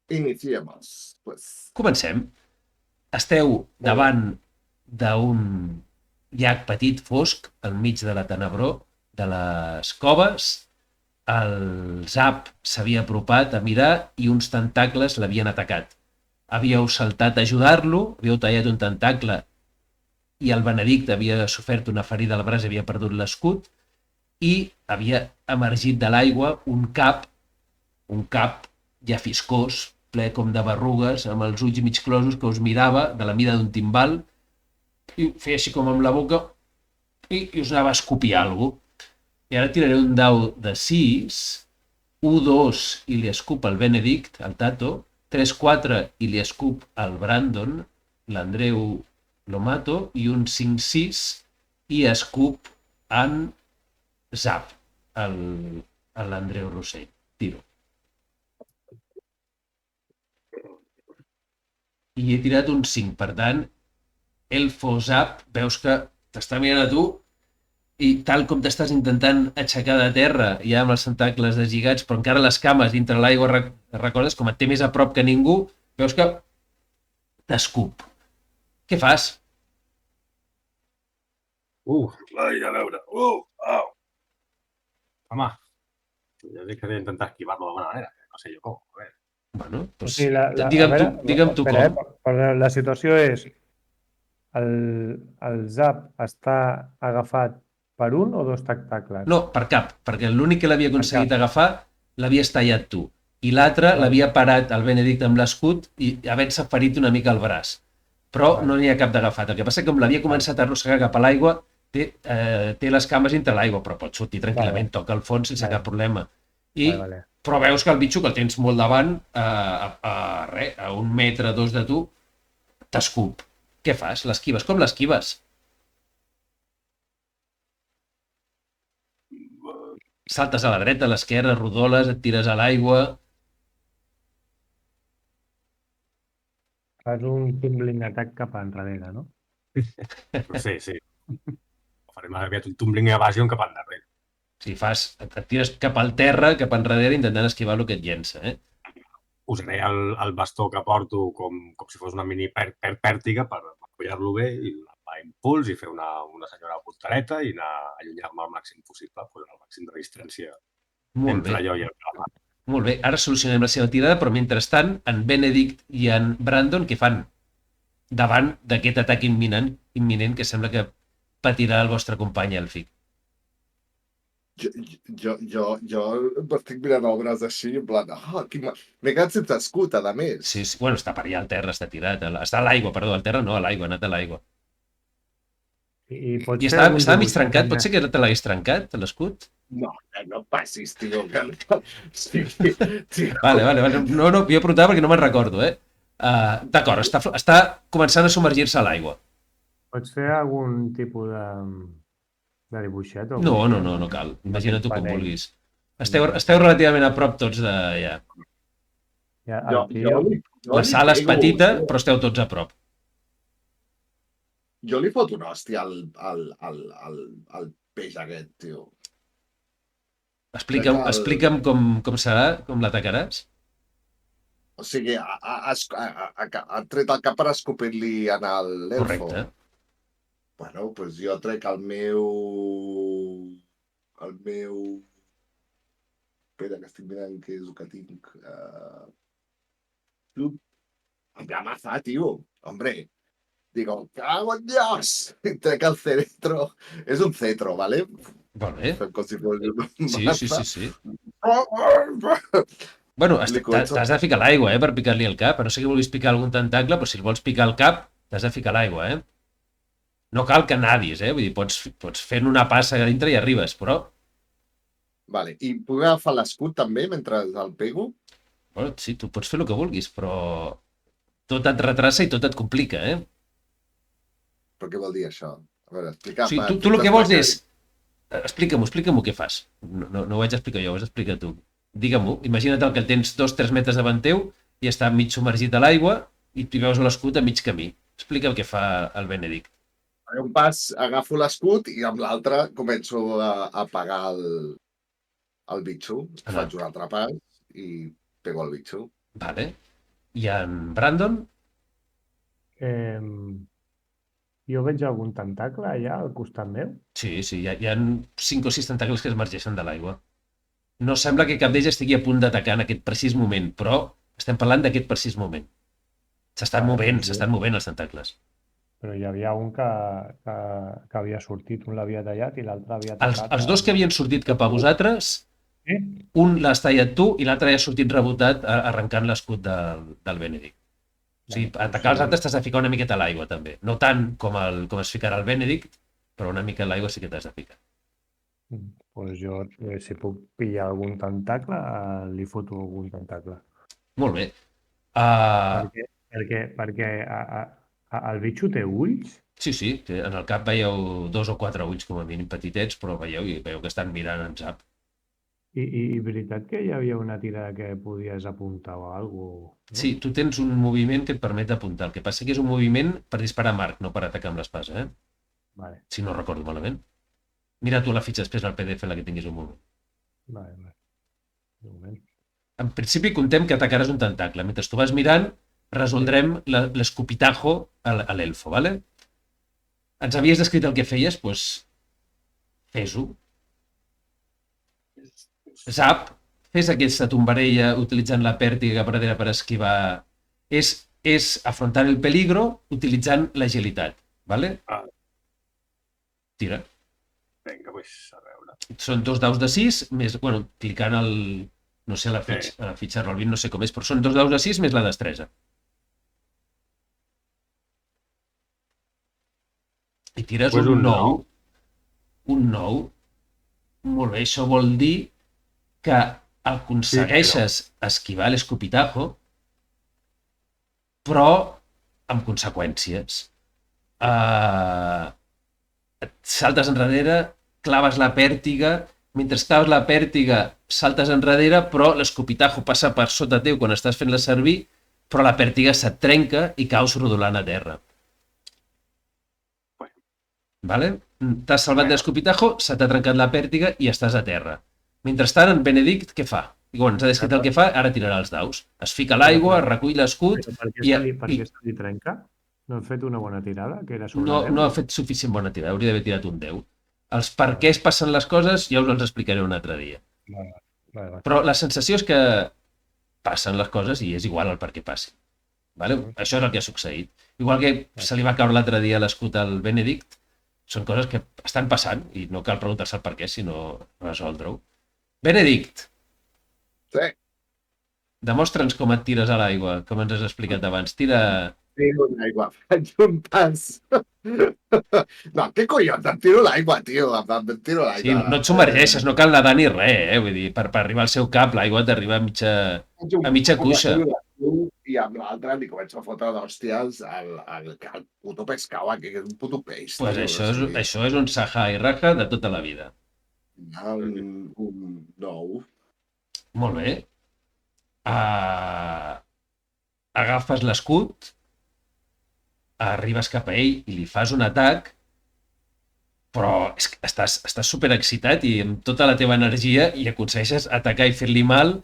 Iniciemos, pues. Comencem. Esteu Molt bé. davant d'un llac petit fosc enmig de la tenebror de les coves. El Zap s'havia apropat a mirar i uns tentacles l'havien atacat. Havíeu saltat a ajudar-lo, havíeu tallat un tentacle i el Benedict havia sofert una ferida al braç i havia perdut l'escut i havia emergit de l'aigua un cap ja fiscós, ple com de berrugues, amb els ulls mig closos, que us mirava de la mida d'un timbal i feia així com amb la boca i us anava a escopir alguna cosa. I ara tiraré un dau de 6, 1-2 i li escup el Benedict, el Tato, 3-4 i li escup el Brandon, l'Andreu lo mato, i un 5-6 i escup en Zap, l'Andreu Rossell. Tiro. I he tirat un 5, per tant, Elfo Zap, veus que t'està mirant a tu i tal com t'estàs intentant aixecar de terra, ja amb els tentacles deslligats, però encara les cames dintre l'aigua, recordes, com et té més a prop que ningú, veus que t'escup. Què fas? Ai, a veure. Au. Home, jo dic que he d'intentar esquivar-lo de bona manera, que no sé jo com. A veure. Bueno, O doncs, sigui, a digue'm veure, tu espera, com. però la situació és el, el Zap està agafat per un o dos tentacles? No, per cap, perquè l'únic que l'havia Per aconseguit cap. agafar l'havies tallat tu. I l'altre Vale, l'havia parat el Benedict amb l'escut i havent-se ferit una mica el braç. Però no vale, n'hi ha cap d'agafat. El que passa que com l'havia vale, començat a arrossegar cap a l'aigua, té les cames dintre l'aigua, però pot sortir vale, tranquil·lament, toca el fons sense vale, cap problema. vale, vale. Però veus que el bitxo, que el tens molt davant, a 1 metre, 2 de tu, t'escup. Què fas? L'esquives? Com l'esquives? Saltes a la dreta, a l'esquerra, rodoles, et tires a l'aigua. Fas un tumbling attack cap enrere, no? Sí. Faré més aviat un tumbling evasion cap endarrere. Si et tires cap al terra, cap enrere, intentant esquivar el que et llença, Usaré el bastó que porto com si fos una mini pèrtiga per apoyar-lo bé i agafar impuls i fer una senyora voltareta i anar a allunyar-me al màxim possible, posar el màxim de distància Molt bé, entre jo i el calamat. molt bé. Ara solucionem la seva tirada, però mentrestant, en Benedict i en Brandon, què fan? Davant d'aquest atac imminent que sembla que patirà el vostre company èlfic. Jo m'estic mirant el braç així, en plan, m'he quedat sense escut, a més. Sí, bueno, està per allà al terra, està tirat. Està a l'aigua, perdó, al terra no, a l'aigua, ha anat a l'aigua. I pots I fer algun estava mig dibuix trencat, pot ser que te l'hagués trencat, l'escut? No, no passis, tio. Sí, tio. Vale. No, jo preguntava perquè no me'n recordo, D'acord, està començant a submergir-se a l'aigua. Pots fer algun tipus de dibuixet o No, alguna no, cosa? no, no cal. No Imagina tens tu com panell. vulguis. Esteu relativament a prop tots de... Ja. Ja, Jo li La sala és pego, petita, tio. però esteu tots a prop. Jo li foto una hòstia al peix aquest, tio. Explica'm com serà, com l'atacaràs. O sigui, ha tret el cap per escopir-li en l'elfo. Correcte. Bueno, doncs jo trec el meu... Espera, que estic mirant què és el que tinc. Em va matar, tio. Hombre, digo, cago en Dios! I trec el cetro. És un cetro, ¿vale? Molt bé. Fem com si fos un Sí. Bueno, t'has de ficar a l'aigua, per picar-li el cap. A no sé que vulguis picar algun tentacle, però si el vols picar al cap, t'has de ficar a l'aigua, No cal que nadis, Vull dir, pots fent una passa a dintre i arribes, però... Vale, i puc agafar l'escut també mentre el pego? Bueno, sí, tu pots fer el que vulguis, però tot et retrassa i tot et complica, Però què vol dir això? A veure, explica. O sigui, tu el que vols és... Explica'm-ho què fas. No ho vaig explicar jo, ho has explicat tu. Digue-m'ho, imagina't que el tens 2-3 metres davant teu i està mig submergit a l'aigua i tu veus l'escut a mig camí. Explica el que fa el Benedict. En un pas agafo l'escut i amb l'altre començo a pegar el bitxo. Faig un altre pas i pego el bitxo. Vale. I en Brandon? Jo veig algun tentacle allà al costat meu? Sí, hi ha 5 o 6 tentacles que emergeixen de l'aigua. No sembla que cap d'ells estigui a punt d'atacar en aquest precís moment, però estem parlant d'aquest precís moment. S'estan movent els tentacles. Però hi havia un que havia sortit, un l'havia tallat i l'altre havia Els atacat. dos que havien sortit cap a vosaltres, Eh? un l'has tallat tu i l'altre ja ha sortit rebotat arrencant l'escut del Benedict. O sigui, Vale, atacar els doncs altres t'has de ficar una miqueta a l'aigua, també. No tant com es ficarà el Benedict, però una mica a l'aigua sí que t'has de ficar. Doncs jo, si puc pillar algun tentacle, li foto algun tentacle. Molt bé. Perquè el bitxo té ulls? Sí, que en el cap veieu 2 o 4 ulls com a mínim petitets, però veieu que estan mirant en Zap. I veritat que hi havia una tirada que podies apuntar o alguna cosa? Sí, tu tens un moviment que et permet apuntar. El que passa que és un moviment per disparar amb arc, no per atacar amb l'espasa, Vale, si no recordo malament. Mira tu la fitxa després al PDF en la que tinguis un moment. vale. Un moment. En principi contem que atacaràs un tentacle. Mentre tu vas mirant, resoldrem l'escopitajo a l'elfo, ¿vale? Ens havies descrit el que feies? Doncs fes-ho. Zap, fes aquesta tombarella utilitzant la pèrtiga cap darrere per esquivar. És afrontar el peligro utilitzant l'agilitat, ¿vale? Tira. Vinga, pues, a veure. Són 2 daus de 6, més, bueno, clicant no sé, a la fitxa Roll20, no sé com és, però són 2 daus de 6 més la destresa. I tires Pues un un 9. Un 9. Molt bé, això vol dir que aconsegueixes esquivar l'escopitajo, però amb conseqüències. Et saltes enrere, claves la pèrtiga, mentre claves la pèrtiga saltes enrere, però l'escopitajo passa per sota teu quan estàs fent-la servir, però la pèrtiga se't trenca i caus rodolant a terra. Vale? T'has salvat de l'escopitajo, se t'ha trencat la pèrtiga i estàs a terra. Mentrestant, en Benedict, què fa? Ens ha descrit el que fa, ara tirarà els daus. Es fica a l'aigua, recull l'escut... Per què se li trenca? No he fet una bona tirada? Que era sobre No ha fet suficient bona tirada, hauria d'haver tirat un 10. Els per què es passen les coses ja us els explicaré un altre dia. Vale. Però la sensació és que passen les coses i és igual el per què passi. Vale? Això és el que ha succeït. Igual que se li va caure l'altre dia l'escut al Benedict, són coses que estan passant i no cal preguntar-se el per què, sinó resoldre-ho. Benedict! Sí. Demostra'ns com et tires a l'aigua, com ens has explicat abans. Tira... Tiro l'aigua, faig un pas. No, què collons? Em tiro l'aigua, tio. Em tiro l'aigua. Sí, no et submergeixes, no cal nedar ni res, Vull dir, per arribar al seu cap, l'aigua t'arriba a mitja cuixa. I amb l'altre li començo a fotre d'hòsties al puto pescau aquí, que és un puto peix. Pues això és un Saha i Raja de tota la vida. Un 9. Molt bé. Agafes l'escut, arribes cap a ell i li fas un atac, però és que estàs superexcitat i amb tota la teva energia i aconsegueixes atacar i fer-li mal,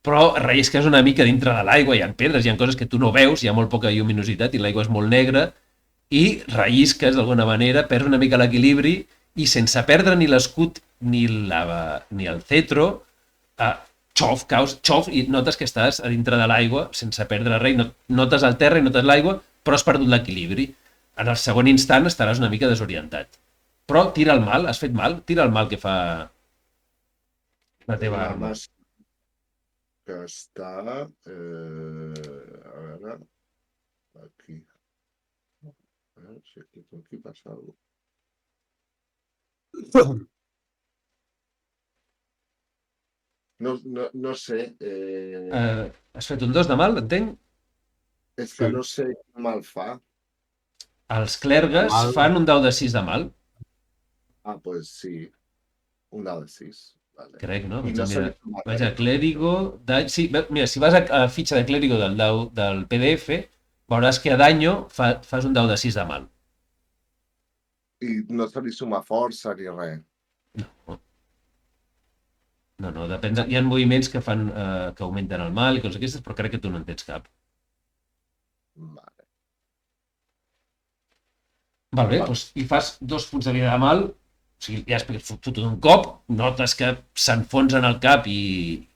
però rellisques una mica dintre de l'aigua, hi ha pedres, hi ha coses que tu no veus, hi ha molt poca lluminositat i l'aigua és molt negra, i rellisques d'alguna manera, perds una mica l'equilibri i sense perdre ni l'escut ni el cetro, xof, i notes que estàs a dintre de l'aigua sense perdre res, notes el terra i notes l'aigua, però has perdut l'equilibri. En el segon instant estaràs una mica desorientat. Però tira el mal, has fet mal, tira el mal que fa la teva arma. Que està... a veure... Aquí. A veure si aquí passa alguna cosa. No sé. Has fet un 2 de mal, entenc? És que no sé quin mal fa. Els clergues fan un dau de 6 de mal. Doncs sí. Un dau de 6. Vale. Crec, no? No Vaig a clérigo... Sí, mira, si vas a fitxa de clérigo del PDF, veuràs que a daño fas un dau de 6 de mal. I no se li suma força ni res. No, depèn. Hi ha moviments que fan que augmenten el mal i coses aquestes, però crec que tu no en tens cap. Vale. Val bé, doncs, i fas 2 punts de vida de mal, o sigui, ja has fotut un cop, notes que s'enfonsa en el cap i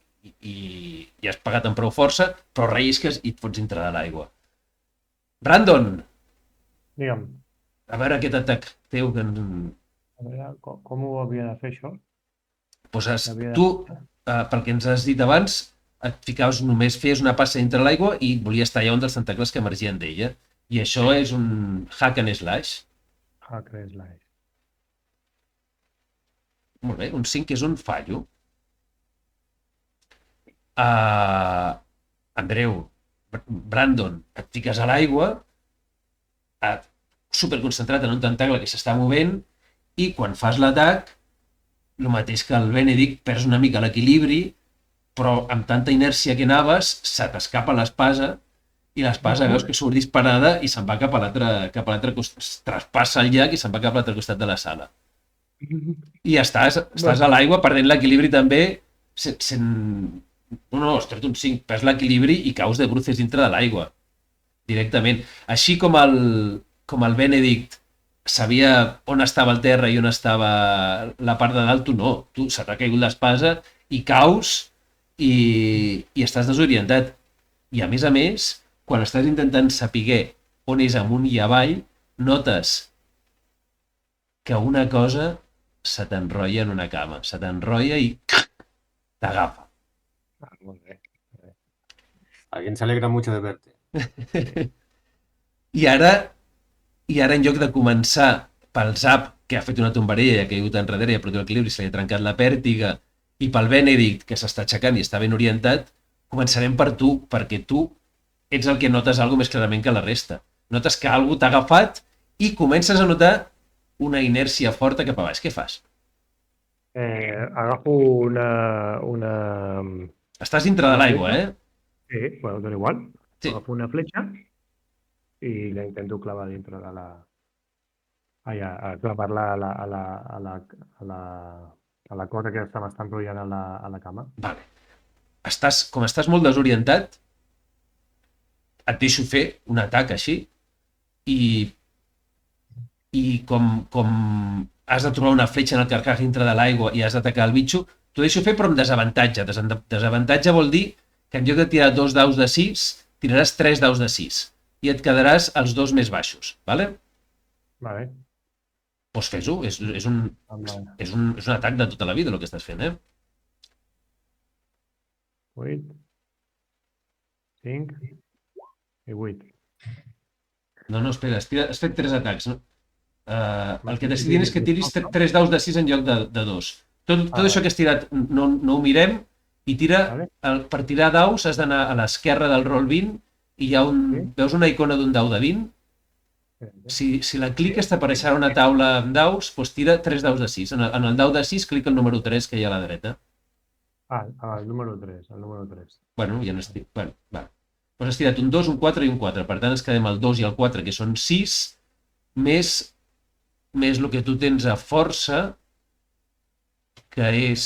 has pagat amb prou força, però rellisques i et fots dintre de l'aigua. Brandon, Digue'm, a veure aquest atac teu que... a veure, com ho havia de fer això? Pues Havia de- tu, pel que ens has dit abans, et ficaves només, feies una passa dintre l'aigua i volies tallar un dels tentacles que emergien d'ella. I això és un hack and slash. Hacker Slash. Molt bé, un 5 és un fallo. Andreu, Brandon, et fiques a l'aigua, superconcentrat en un tentacle que s'està movent, i quan fas l'atac, el mateix que el Benedict, perds una mica l'equilibri, però amb tanta inèrcia que anaves, se t'escapa l'espasa, i l'espasa veus que surt disparada i se'n va cap a l'altre costat, es traspassa el llac i se'n va cap a l'altre costat de la sala. I estàs a l'aigua perdent l'equilibri també, no, has tret un 5, perds l'equilibri i caus de bruces dintre de l'aigua, directament. Així com el Benedict sabia on estava el terra i on estava la part de dalt, tu no. Tu se t'ha caigut l'espasa i caus i estàs desorientat. I a més, quan estàs intentant saber on és amunt i avall, notes que una cosa se t'enrotlla en una cama. Se t'enrotlla i t'agafa. Molt bé. Alguien se alegra mucho de verte. I ara, en lloc de començar pel Zap, que ha fet una tombarella i ha caigut enrere i ha perdut l'equilibri, se li ha trencat la pèrtiga, i pel Benedict, que s'està aixecant i està ben orientat, començarem per tu, perquè tu ets el que notes alguna més clarament que la resta. Notes que algú t'ha agafat i comences a notar una inèrcia forta cap a baix. Què fas? Agafo una... Estàs dintre de l'aigua, eh? Sí, bueno, dona igual. Sí. Agafo una fletxa i la intento clavar dintre de la... a clavar-la a la cosa que se m'està enrotllant a la cama. Vale. Com estàs molt desorientat, et deixo fer un atac així i com has de trobar una fletxa en el carcaj dintre de l'aigua i has d'atacar el bitxo, t'ho deixo fer però amb desavantatge. Desavantatge vol dir que en lloc de tirar 2 daus de 6, tiraràs 3 daus de 6 i et quedaràs els 2 més baixos. Vale? Vale. Doncs fes-ho. És un atac de tota la vida el que estàs fent, eh? 8, 5 i 8. No, espera, has fet 3 atacs. No? El que t'estic dient és que tiris 3 daus de 6 en lloc de 2. Tot això que has tirat no ho mirem i tira, per tirar daus has d'anar a l'esquerra del roll 20 i hi ha veus una icona d'un dau de 20. Si la cliques t'apareixerà una taula amb daus, doncs tira 3 daus de 6. En el dau de 6 clica el número 3 que hi ha a la dreta. El número 3, Bueno, ja n'estic... Bueno, va. Doncs has tirat un 2, un 4 i un 4. Per tant, ens quedem el 2 i el 4, que són 6, més el que tu tens a força, que és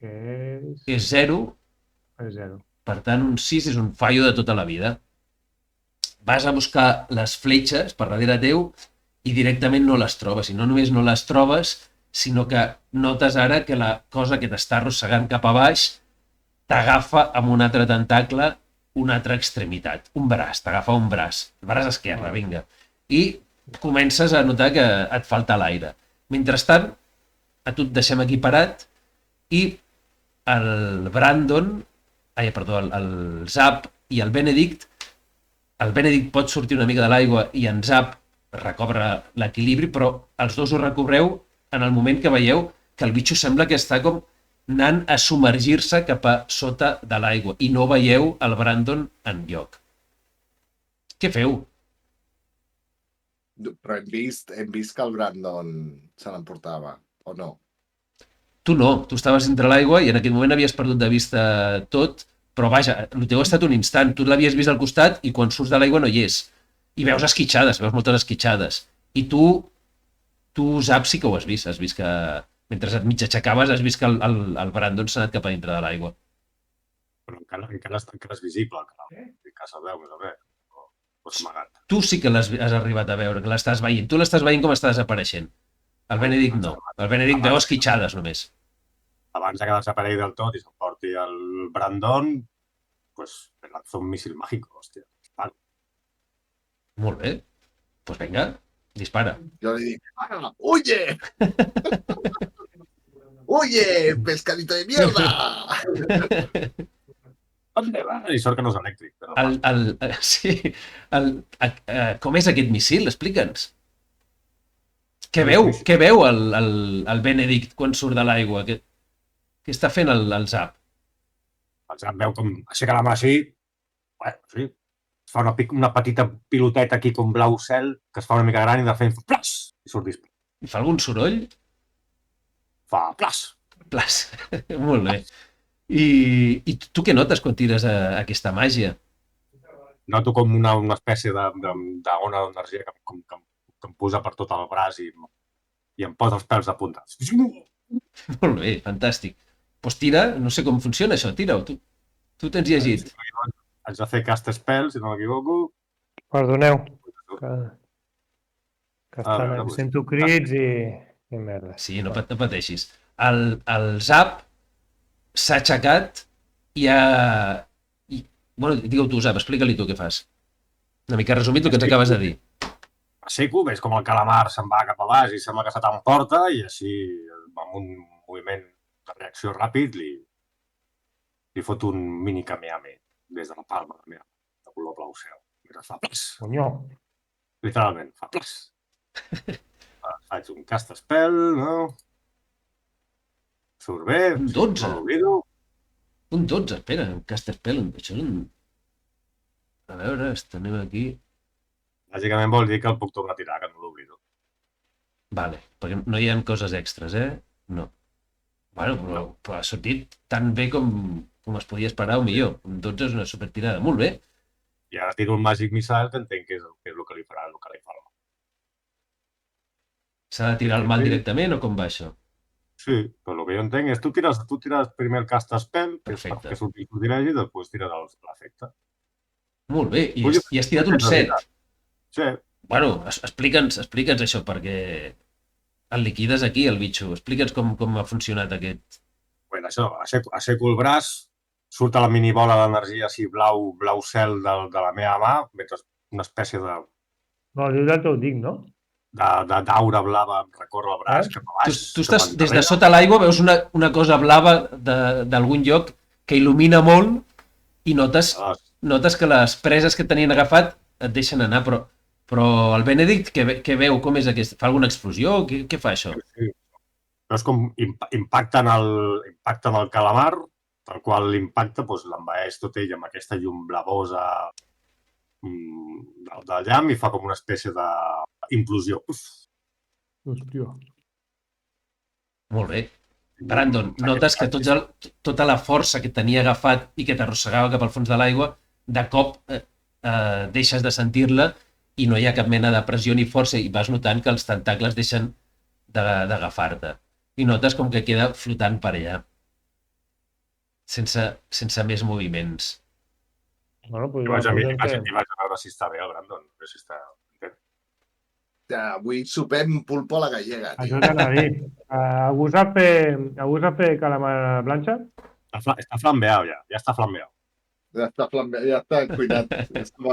0. És 0. Per tant, un 6 és un fallo de tota la vida. Vas a buscar les fletxes per darrere teu i directament no les trobes. I no només no les trobes, sinó que notes ara que la cosa que t'està arrossegant cap a baix t'agafa amb un altre tentacle, una altra extremitat, un braç, t'agafa un braç, el braç esquerre, vinga. I comences a notar que et falta l'aire. Mentrestant, a tu et deixem aquí parat i el Brandon, el Zap i el Benedict pot sortir una mica de l'aigua i en Zap recobra l'equilibri, però els dos ho recobreu en el moment que veieu que el bitxo sembla que està com anant a submergir-se cap a sota de l'aigua i no veieu el Brandon enlloc. Què feu? Però hem vist que el Brandon se l'emportava, o no? Tu no, tu estaves entre l'aigua i en aquell moment havies perdut de vista tot, però vaja, el teu ha estat un instant, tu l'havies vist al costat i quan surts de l'aigua no hi és. I veus esquitxades, veus moltes esquitxades. I tu, Zap, sí que ho has vist que mentre et mig aixecaves has vist que el Brandon s'ha anat cap a dintre de l'aigua. Però encara és visible, encara se veu més o menys. pues amagat. Tu sí que has arribat a veure, que l'estàs veient. Tu l'estàs veient com està desapareixent. El Benedict no. El Benedict veu esquitxades només. Abans de que desaparegui del tot i s'emporti el Brandon, pues me lanzo un míssil mágico, hòstia. Disparo. Molt bé. Pues vinga, dispara. Yo le digo, ¡huye! ¡Huye, pescadito de mierda! ¿Dónde va? I sort que no és elèctric. Però... Sí. Com és aquest míssil? Explica'ns. Què veu el Benedict quan surt de l'aigua? Què està fent el Zap? El Zap veu com aixeca la mà així, sí, es fa una petita piloteta aquí com blau cel, que es fa una mica gran i de fent plas, i surt disparat. I fa algun soroll? Fa plas. Plas. Molt bé. I tu què notes quan tires aquesta màgia? Noto com una espècie d'ona d'energia que em posa per tot el braç i em posa els pèls de punta. Molt bé, fantàstic. Doncs tira, no sé com funciona això, tira-ho. Tu t'has llegit. Haig de fer cast spell, si no m'equivoco. Perdoneu. Que sento crits i merda. Sí, no pateixis. El Zap s'ha aixecat i ha... Bueno, digue-ho tu, Zap, explica-li tu què fas. Una mica resumit el que ens acabes de dir. Aixeco, veig com el calamar se'n va cap a baix i sembla que se t'emporta i així, amb un moviment de reacció ràpid, li fot un mini kamehameha des de la palma de la meva, de color blau cel. Mira, fa plas. Conyó. Literalment, fa plas. Faig un cast spell, no? Surt bé. Un 12. No l'oblido. Un 12, espera, un caster spell. Això és un... A veure, anem aquí. Bàsicament vol dir que el puc tornar a tirar, que no l'oblido. Vale, perquè no hi ha coses extres, No. Bueno, però ha sortit tan bé com es podia esperar, o millor. Un 12 és una supertirada. Molt bé. I ara tiro un Magic Missile, que entenc que és el que li farà, el que li fa. S'ha de tirar el mal directament o com va això? Sí, però el que jo entenc és tu tires primer el cast spell, que és Perfecte. perquè surti el dirigi, i després tires l'efecte. Molt bé, i has tirat un 7. Sí. Bueno, explica'ns això, perquè el liquides aquí, el bitxo. Explica'ns com ha funcionat aquest... Bueno, això, aixeco el braç, surt a la minibola d'energia així blau cel de la meva mà, mentre una espècie de... No, el diu del teu dic, no? d'aura blava em recorre el braç cap a baix. Tu estàs des de sota l'aigua, veus una cosa blava d'algun lloc que il·lumina molt i notes que les preses que tenien agafat et deixen anar, però el Benedict què veu? Com és aquest? Fa alguna explosió? Què fa això? Sí. És com impacta en el calamar, tal qual l'impacte l'envaeix tot ell amb aquesta llum blavosa del llamp i fa com una espècie d'implosió. Hòstia. Molt bé. Brandon, notes que tota la força que tenia agafat i que t'arrossegava cap al fons de l'aigua, de cop deixes de sentir-la i no hi ha cap mena de pressió ni força i vas notant que els tentacles deixen d'agafar-te. I notes com que queda flotant per allà, sense més moviments. Bueno, pues I vaig a veure si està bé el Brandon. No sé si està... Avui sopem pulpo a la gallega, tio. Això t'anà a dir. Algú sap fer calamar a la planxa? Està flambeat, ja està flambeat. Ja està cuinat. És com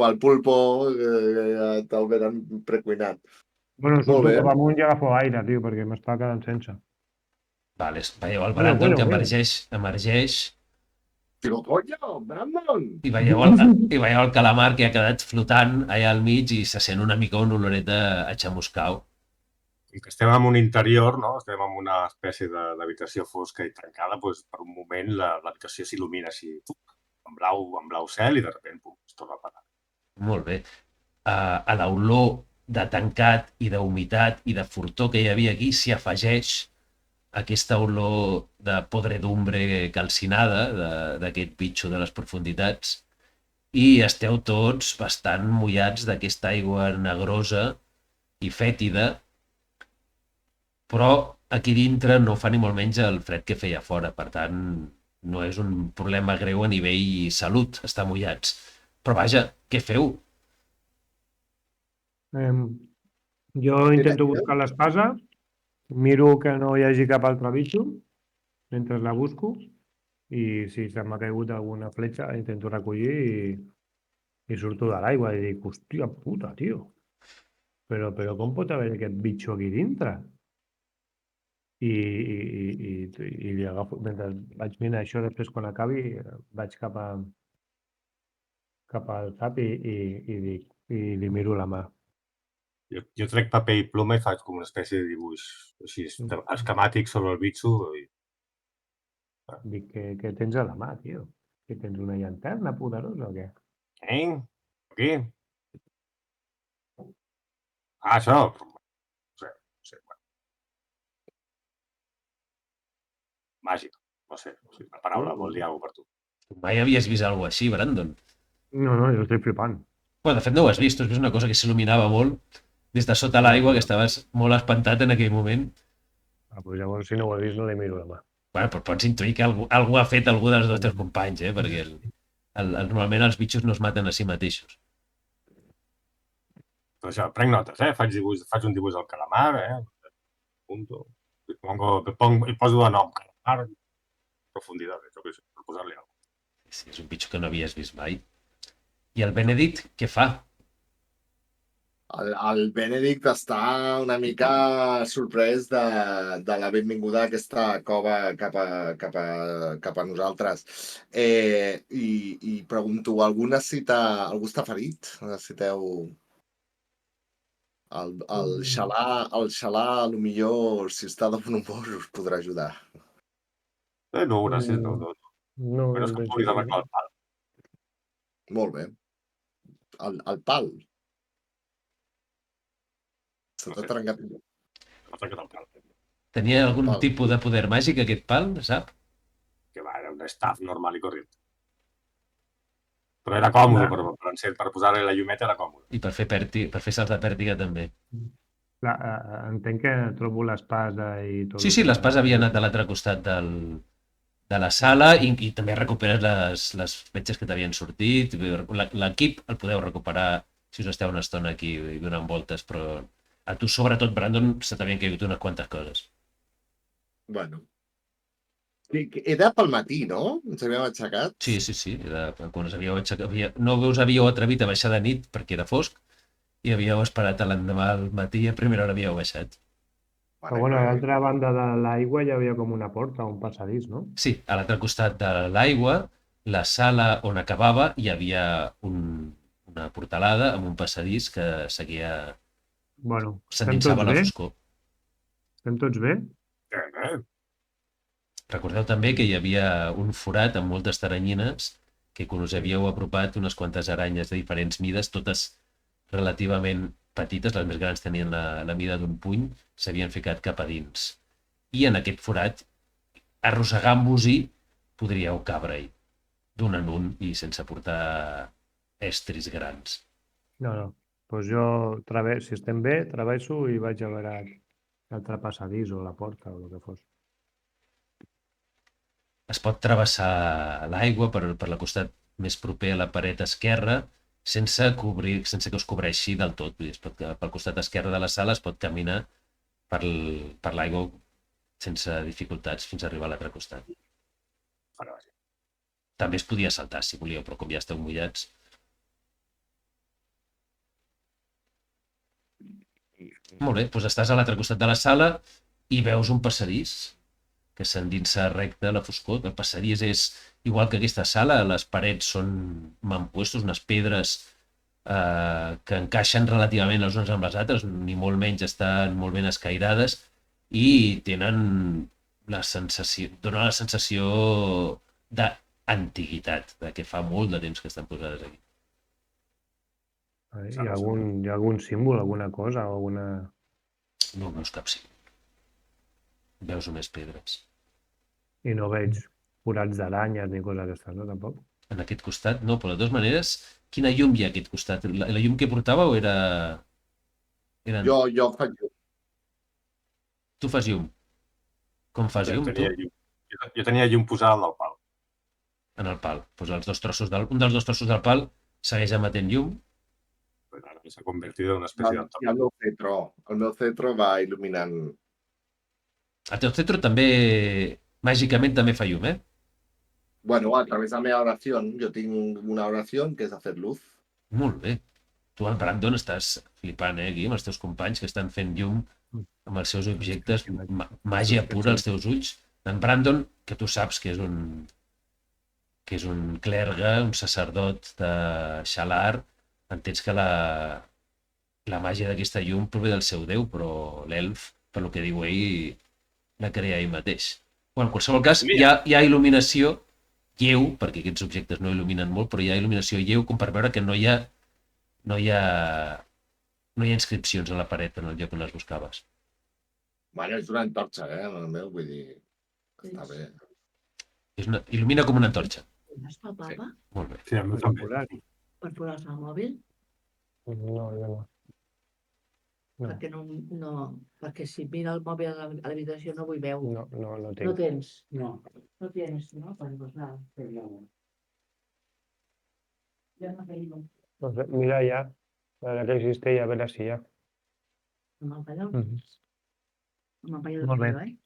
el pulpo que ja te'l venen precuinat. Bueno, surto cap amunt i agafo aire, tio, perquè m'està quedant sense. Vale, veieu el Brandon que emergeix. Digo, coño, Brandon! I veieu el calamar que ha quedat flotant allà al mig i se sent una mica una oloreta a xamuscau. Com que estem en un interior, no? Estem en una espècie d'habitació fosca i tancada, doncs per un moment l'habitació s'il·lumina així, en blau cel i de sobte es torna a apagar. Molt bé. A l'olor de tancat i d'humitat i de fortor que hi havia aquí s'hi afegeix aquesta olor de podredumbre calcinada d'aquest bitxo de les profunditats i esteu tots bastant mullats d'aquesta aigua negrosa i fètida, però aquí dintre no fa ni molt menys el fred que feia fora, per tant no és un problema greu a nivell salut estar mullats. Però vaja, què feu? Jo intento buscar l'espasa, miro que no hi hagi cap altre bitxo mentre la busco i si se m'ha caigut alguna fletxa la intento recollir i surto de l'aigua i dic, hòstia puta, tio, però com pot haver aquest bitxo aquí dintre? I li agafo, mentre vaig mirar això, després quan acabi vaig cap al cap i li miro la mà. Jo trec paper i ploma i faig com una espècie de dibuix així esquemàtic sobre el bitxo i Dic, què tens a la mà, tio? Que tens una llanterna poderosa o què? Aquí? Això? No sé, bueno, màgic, no sé, la paraula vol dir alguna cosa per tu. Tu mai havies vist alguna així, Brandon? No, jo estic flipant. Bueno, de fet no ho has vist, tu has vist una cosa que s'il·luminava molt des de sota l'aigua, que estaves molt espantat en aquell moment. Pues llavors, si no ho he vist, no li miro la mà. Bueno, però pots intuir que algú ha fet algú dels nostres companys, perquè normalment els bitxos no es maten a si mateixos. Però això, prenc notes, faig un dibuix del calamar, punto, i poso de nom, calamar, profunditat, això que és, per posar-li alguna cosa. Sí, és un bitxo que no havies vist mai. I el Benedict, què fa? El Benedict està una mica sorprès de la benvinguda a aquesta cova cap a nosaltres. I pregunto, algú està ferit? Necessiteu... El xalà, potser, si està de bon humor, us podrà ajudar. No, gràcies, no. No, Però és en que em puguis principi arreglar el pal. Molt bé. El pal. Se No t'ha sé. trencat. M'ha trencat el pal. Tenia algun Val. tipus de poder màgic, aquest pal, sap? Que va, era un staff normal i corrent. Però era còmode, per posar-li la llumeta era còmode. I per fer salts de pèrtiga també. clar, entenc que trobo l'espasa i tot. Sí, l'espasa havia anat a l'altre costat de la sala i també recuperes les fletxes que t'havien sortit. L'equip el podeu recuperar si us esteu una estona aquí donant voltes, però a tu, sobretot, Brandon, se t'havien caigut unes quantes coses. Bueno. Era pel matí, no? Ens havíem aixecat? Sí. Quan us havíeu aixecat, no us havíeu atrevit a baixar de nit perquè era fosc i havíeu esperat a l'endemà al matí i a primera hora havíeu baixat. Però bueno, a l'altra banda de l'aigua hi havia com una porta, un passadís, no? Sí, a l'altre costat de l'aigua, la sala on acabava, hi havia una portalada amb un passadís que seguia... Bueno, s'endinsava a la foscor. Estem tots bé? Recordeu també que hi havia un forat amb moltes taranyines que quan us havíeu apropat unes quantes aranyes de diferents mides, totes relativament petites, les més grans tenien la mida d'un puny, s'havien ficat cap a dins. I en aquest forat, arrossegant-vos-hi, podríeu cabre-hi d'un en un i sense portar estris grans. No. Doncs jo, si estem bé, travesso i vaig a veure l'altre passadís o la porta o el que fos. Es pot travessar l'aigua per la costat més proper a la paret esquerra sense que us cobreixi del tot. Pel costat esquerre de la sala es pot caminar per l'aigua sense dificultats fins a arribar a l'altre costat. També es podia saltar si volíeu, però com ja esteu mullats... Molt bé, doncs estàs a l'altre costat de la sala i veus un passadís que s'endinsa recte a la foscor. El passadís és igual que aquesta sala, les parets són mampuestos, unes pedres que encaixen relativament les unes amb les altres, ni molt menys estan molt ben escairades i donen la sensació d'antiguitat, que fa molt de temps que estan posades aquí. Hi ha algun símbol, alguna cosa? No veus cap símbol. Veus només pedres. I no veig forats d'aranyes ni coses d'aquestes, no, tampoc? En aquest costat, no, però de totes maneres, quina llum hi ha a aquest costat? La llum que portàveu era... Jo faig llum. Tu fas llum. Com fas llum, tu? Jo tenia llum posada al pal. En el pal. Pues un dels dos trossos del pal segueix emetent llum. Però ara s'ha convertit en una espècie I d'entorn. el meu cetro va il·luminant. El teu cetro també, màgicament, també fa llum, eh? Bueno, a través de la meva oració, jo tinc una oració que és hacer luz. Molt bé. Tu, en Brandon, estàs flipant, aquí, amb els teus companys que estan fent llum amb els seus objectes, màgia pura als teus ulls. En Brandon, que tu saps que és un clergue, un sacerdot de Xalar, entens que la màgia d'aquesta llum prové del seu déu, però l'elf, per lo que diu ell, la crea ell mateix. Bueno, en qualsevol cas, hi ha il·luminació lleu, perquè aquests objectes no il·luminen molt, però hi ha il·luminació lleu com per veure que no hi ha inscripcions a la paret en el lloc on les buscaves. Bueno, és una antorxa, el meu, vull dir, està bé. Il·lumina com una antorxa. No es palpava Molt bé. Sí, el meu també. per posar-se al mòbil? No, jo no. No. Perquè perquè si mira el mòbil a l'habitació no ho veu. No No tinc. tens? No. No tienes, ¿no? Pues nada. Ya no tengo. No sé, mira ya, la que existe, ya verás si ya. No me'n fallo? Mhm. No me'n fallo Molt bé. de eh?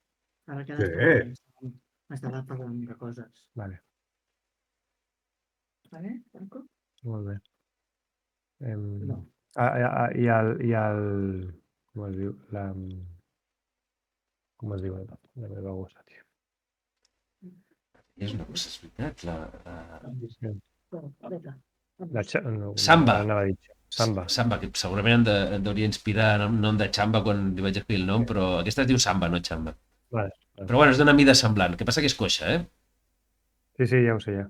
Ara que Sí. m'estava parlant de coses. Vale, Vale, Franco? molt bé. No. I el... Com es diu? Com es diu la meva gossa, tio? És una cosa, és veritat. Bueno, vinga. No, Samba. anava a dir Samba. Samba, que segurament em deuria inspirar el nom de Xamba quan li vaig escriure el nom, però aquesta es diu Samba, no Xamba. Vale. Però bueno, és d'una mida semblant. El que passa que és coixa, eh? Sí, ja ho sé, ja.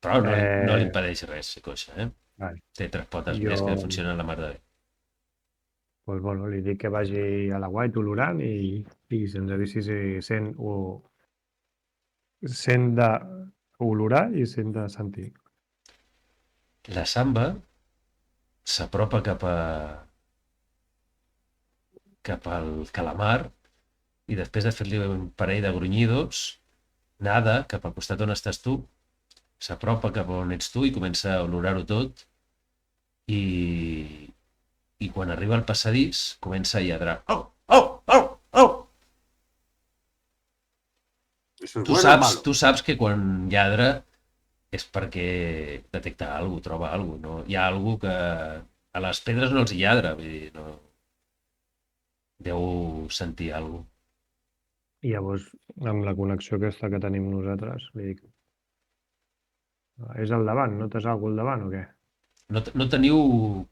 Però no li impedeix res ser coixa, eh? Vale. Té tres potes Jo- més que funcionen la mar de bé. Pues bueno, li dic que vagi a la guai olorant i se'ns avisi si sent d'olorar i sent de sentir. La Samba s'apropa cap al calamar i després de fer-li un parell de grunyidos, nada cap al costat on estàs tu, s'apropa cap on ets tu i comença a olorar-ho tot i quan arriba al passadís comença a lladrar. Au, au, au, au! Això és bueno o malo? Tu saps que quan lladra és perquè detecta alguna cosa, troba alguna cosa. No? Hi ha alguna cosa que a les pedres no els hi lladra, vull dir, no... Deu sentir alguna cosa. I llavors, amb la connexió aquesta que tenim nosaltres, li dic, és al davant, notes alguna al davant o què? No teniu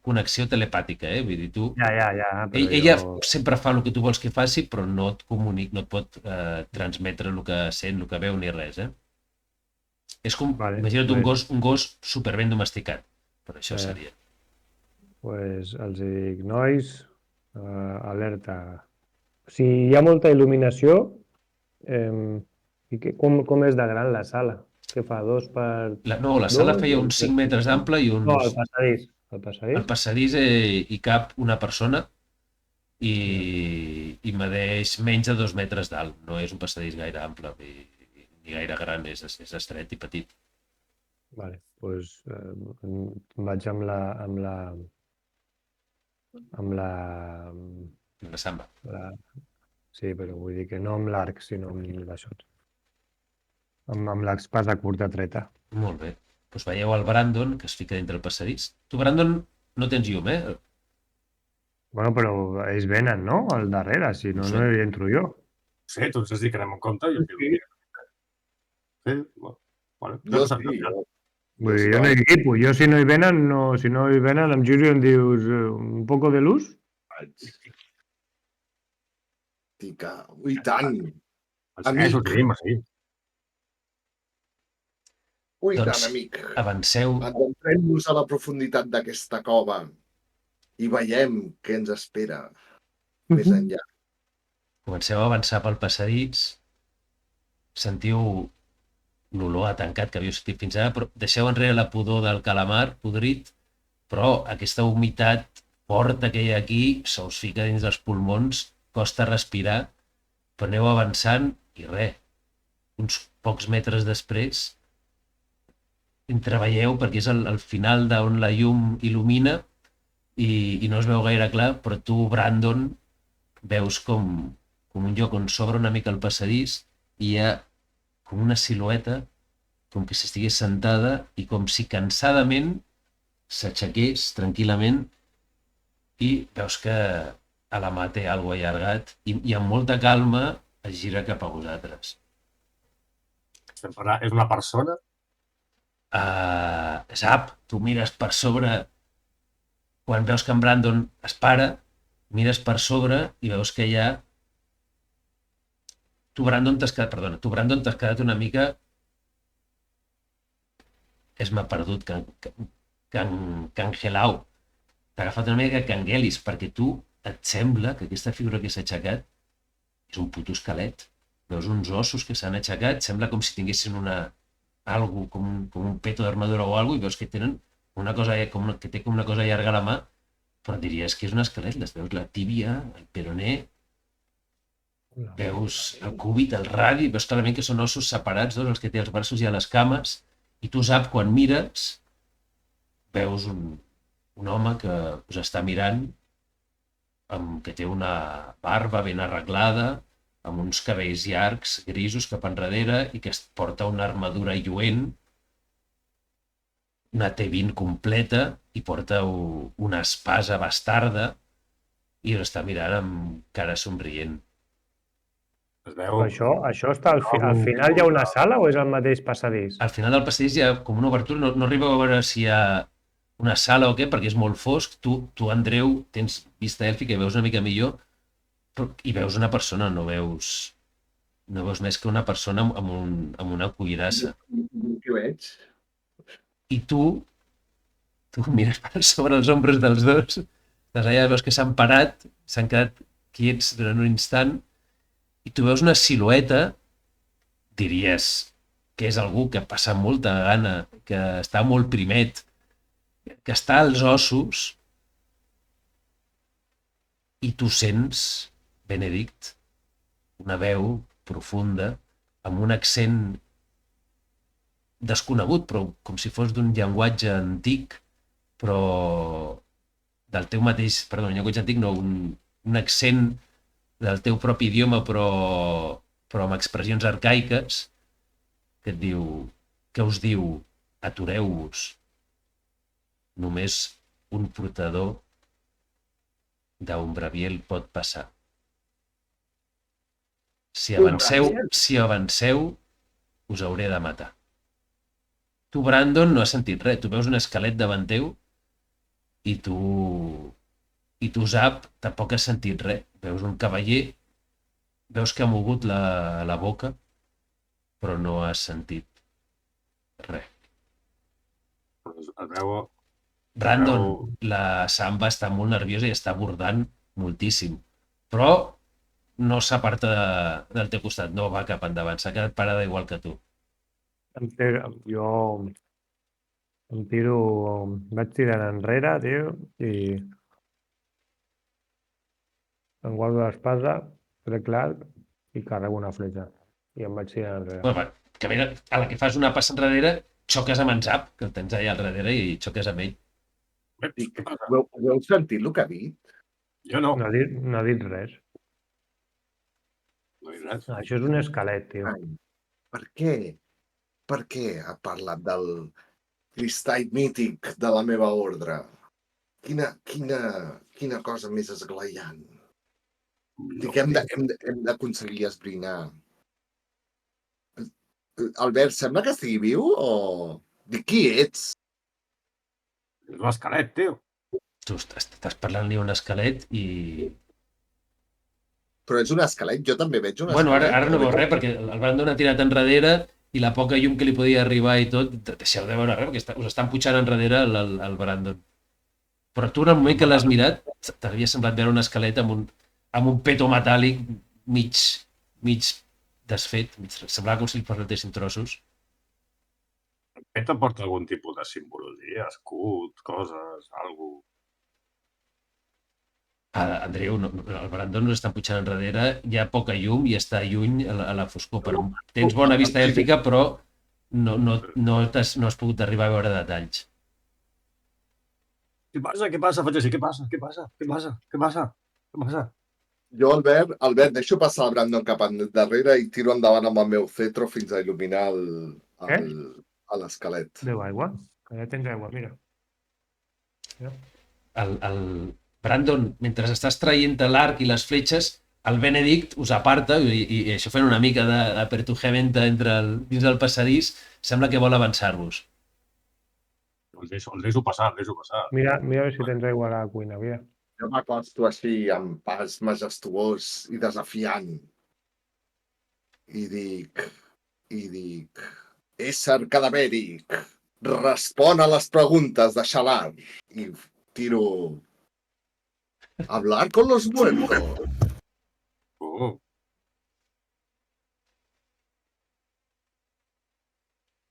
connexió telepàtica, vull dir, tu... Ja, però Ella sempre fa el que tu vols que faci, però no et comunica, no et pot transmetre el que sent, el que veu ni res, És com, Vale, imagina't un gos super ben domesticat, però això seria. Pues els dic, nois, alerta. Si hi ha molta il·luminació, com és de gran la sala? Què fa, 2 per... No, la sala feia uns 5 metres d'ample i uns... No, el passadís. El passadís? Al passadís hi cap una persona i medeix menys de 2 metres d'alt. No és un passadís gaire ample ni gaire gran, és estret i petit. Vale, doncs vaig amb la Samba. Sí, però vull dir que no amb l'arc, sinó amb l'això. Amb l'espasa curta treta. Molt bé. Doncs veieu el Brandon, que es fica dintre el passadís. Tu, Brandon, no tens llum, Bueno, però ells venen, no? Al darrere, si no, no hi entro jo. Sí, tu ens has dit que anem en compte i jo Sí. Sí, bueno. Jo sí, Vull dir, jo no hi equipo. Jo si no hi venen, em giro i em dius un poco de luz? Tica, i tant. Això ho tenim, sí. Ui, Doncs tant, amic. avanceu. Adentrem-nos a la profunditat d'aquesta cova i veiem què ens espera més enllà. Comenceu a avançar pel passadís. Sentiu l'olor a tancat que havíeu sentit fins ara, però deixeu enrere la pudor del calamar podrit, però aquesta humitat forta que hi ha aquí se us fica dins dels pulmons, costa respirar, però aneu avançant i res. Uns pocs metres després Entreveieu perquè és el final d'on la llum il·lumina i no es veu gaire clar, però tu, Brandon, veus com un lloc on s'obre una mica el passadís i hi ha com una silueta com que s'estigués sentada i com si cansadament s'aixequés tranquil·lament i veus que a la mà té alguna cosa allargat i amb molta calma es gira cap a vosaltres. És una persona? Zap, tu mires per sobre, quan veus que en Brandon es para, mires per sobre i veus que hi ha... Tu, Brandon, t'has quedat una mica... m'ha perdut, cangelau. T'ha agafat una mica canguelis, perquè tu et sembla que aquesta figura que s'ha aixecat és un puto esquelet. Veus uns ossos que s'han aixecat, sembla com si tinguessin algo, com un peto d'armadura o alguna cosa, i veus que tenen una cosa, que té com una cosa llarga a la mà, però diries que és un esquelet. Les veus la tíbia, el peroné, veus el cúbit, el radi, veus clarament que són ossos separats, els que té els braços i a les cames, i tu saps, quan mires, veus un home que us està mirant, que té una barba ben arreglada, amb uns cabells llargs, grisos cap enrere, i que porta una armadura lluent, una T20 completa, i porta una espasa bastarda, i està mirant amb cara somrient. Es veu... Això està al final hi ha una sala o és el mateix passadís? Al final del passadís hi ha com una obertura, no arribeu a veure si hi ha una sala o què, perquè és molt fosc. Tu, Andreu, tens vista èlfica i veus una mica millor, i veus una persona, no veus més que una persona amb una cuirassa. Què veig? I tu mires per sobre els ombres dels dos, estàs allà, veus que s'han parat, s'han quedat quiets durant un instant, i tu veus una silueta, diries que és algú que passa molta gana, que està molt primet, que està als ossos, i tu sents, Benedict, una veu profunda, amb un accent desconegut, però com si fos d'un llenguatge antic, però del teu mateix, perdó, un llenguatge antic no, un accent del teu propi idioma, però amb expressions arcaiques, que us diu, atureu-vos, només un portador d'Umbraviel pot passar. Si avanceu, us hauré de matar. Tu, Brandon, no has sentit res. Tu veus un esquelet davant teu i tu, Zap, tampoc has sentit res. Veus un cavaller, veus que ha mogut la boca, però no has sentit res. Es veu... Brandon, la Samba està molt nerviosa i està bordant moltíssim, però no s'aparta del teu costat, no va cap endavant, s'ha quedat parada igual que tu. Jo em tiro, vaig tirant enrere, tio, i em guardo l'espasa, trec l'arc i carrego una fletxa. I em vaig tirant enrere. Bueno, a la que fas una passa enrere, xoques amb en Zap, que el tens allà al darrere, i xoques amb ell. Ho heu sentit, el que ha dit? Jo no. No ha dit res. No he dit res. Això és un esquelet, tio. Ai, per què? Per què ha parlat del cristall mític de la meva ordre? Quina cosa més esglaiant. Dic que hem d'aconseguir esbrinar. Albert, sembla que estigui viu o... Dic, qui ets? És un esquelet, tio. Tu estàs parlant-li a un esquelet i... Però és un esquelet? Jo també veig un esquelet. Bueno, ara no veus res, perquè el Brandon ha tirat enrere i la poca llum que li podia arribar i tot, deixeu de veure res, perquè us estan pujant enrere el Brandon. Però tu, en el moment que l'has mirat, t'havia semblat veure un esquelet amb un peto metàl·lic mig desfet. Semblava com si li parlessin trossos. Aquest porta algun tipus de simbologia, escut, coses, alguna cosa. Andreu, el Brandon no està pujant enrere, hi ha poca llum i està lluny a la foscor. Tens bona vista èlfica, però no has pogut arribar a veure detalls. Què passa? Què passa? Faig així. Què passa? Què passa? Què passa? Què passa? Què passa? Jo, Albert, deixo passar el Brandon cap darrere i tiro endavant amb el meu cetro fins a il·luminar l'esquelet. Beu aigua, que ja tens aigua, mira. El Brandon, mentre estàs traient l'arc i les fletxes, el Benedict us aparta i això fent una mica d'apertujamenta dins del passadís, sembla que vol avançar-vos. El deixo passar. Mira a veure si tens aigua a la cuina, mira. Jo m'acosto així amb pas majestuós i desafiant. I dic, ésser cadavèric, respon a les preguntes de Xalar. I tiro... Hablar con los muertos.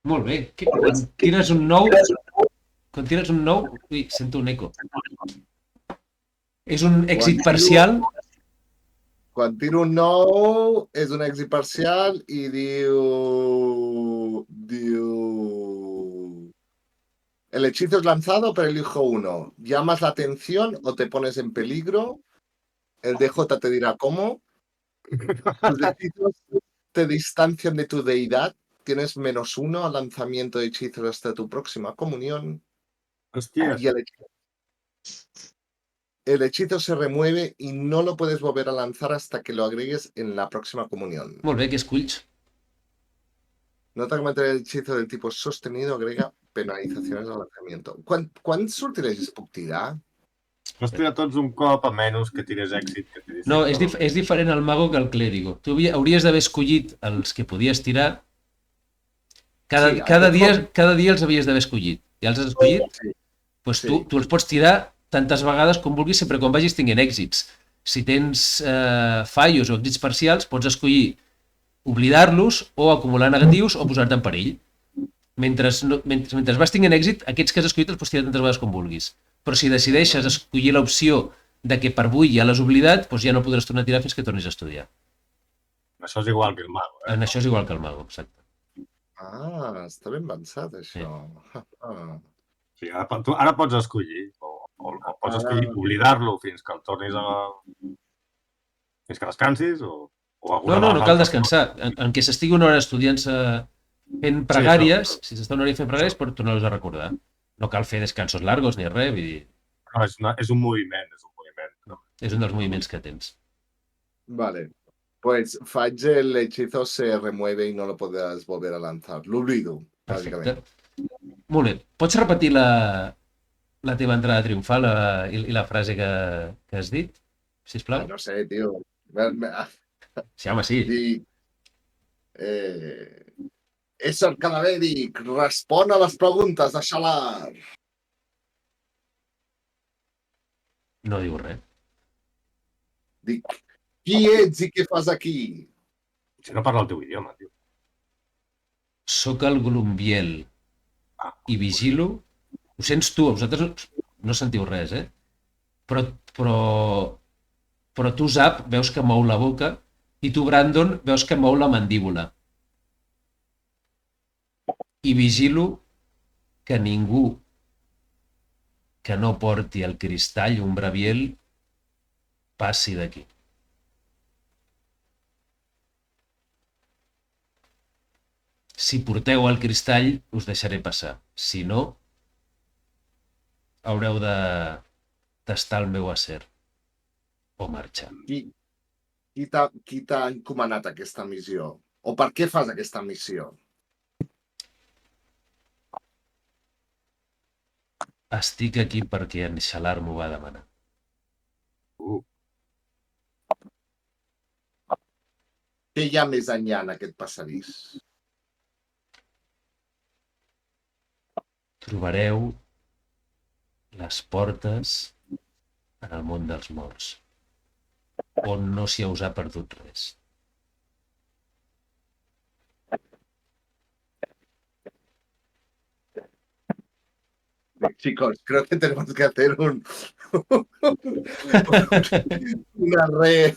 Molt bé. Quan tires un 9... Ui, sento un eco. És un èxit parcial. Quan tiro un 9 és un èxit parcial i diu... El hechizo es lanzado, pero elijo uno. ¿Llamas la atención o te pones en peligro? El DJ te dirá cómo. Tus hechizos te distancian de tu deidad. Tienes -1 al lanzamiento de hechizos hasta tu próxima comunión. Hòstia. Y el hechizo se remueve y no lo puedes volver a lanzar hasta que lo agregues en la próxima comunión. Molt bé, què esculls? Nota que mantener el hechizo del tipo sostenido agrega penalizaciones al lanzamiento. Quants sortilegis puc tirar? Pots tirar tots un cop, a menys que tires èxit. No, és diferent el mago que el clèrigo. Tu hauries d'haver escollit els que podies tirar. Cada dia els havies d'haver escollit. Ja els has escollit? Sí. Doncs tu els pots tirar tantes vegades com vulguis, sempre quan vagis tinguent èxits. Si tens fallos o èxits parcials, pots escollir oblidar-los o acumular negatius o posar-te en perill. Mentre vas tinguent èxit, aquests que has escollit els pots tirar tantes vegades com vulguis. Però si decideixes escollir l'opció de que per avui ja l'has oblidat, doncs ja no podràs tornar a tirar fins que tornis a estudiar. Això és igual que el mago. En això és igual que el mago, exacte. Ah, està ben pensat, això. Sí, ara pots escollir. O pots escollir oblidar-lo fins que el tornis a... fins que descansis o... No cal descansar. En què s'estigui una hora estudiant fent pregàries, si s'està una hora fent pregàries, pots tornar-los a recordar. No cal fer descansos largos ni res. No, és un moviment. És un dels moviments que tens. Vale. Pues faig el hechizo se remueve y no lo podrás volver a lanzar. L'oblido, bàsicament. Molt bé. Pots repetir la teva entrada triomfal i la frase que has dit, sisplau? No sé, tio. Sí, home, sí. Ésser cadavèric, respon a les preguntes de Xalar. No diu res. Dic, qui ets i què fas aquí? Si no parla el teu idioma, tio. Soc el Glumbiel i vigilo... Ho sents tu, vosaltres no sentiu res, Però tu, Zap, veus que mou la boca i tu, Brandon, veus que mou la mandíbula. I vigilo que ningú que no porti el cristall umbraviel passi d'aquí. Si porteu el cristall, us deixaré passar. Si no, haureu de tastar el meu acer o marxar. Qui t'ha encomanat aquesta missió? O per què fas aquesta missió? Estic aquí perquè en Xalar m'ho va demanar. Què hi ha més enllà en aquest passadís? Trobareu les portes en el món dels morts, on no s'hi us ha perdut res. Chicos, creo que tenemos que hacer una re...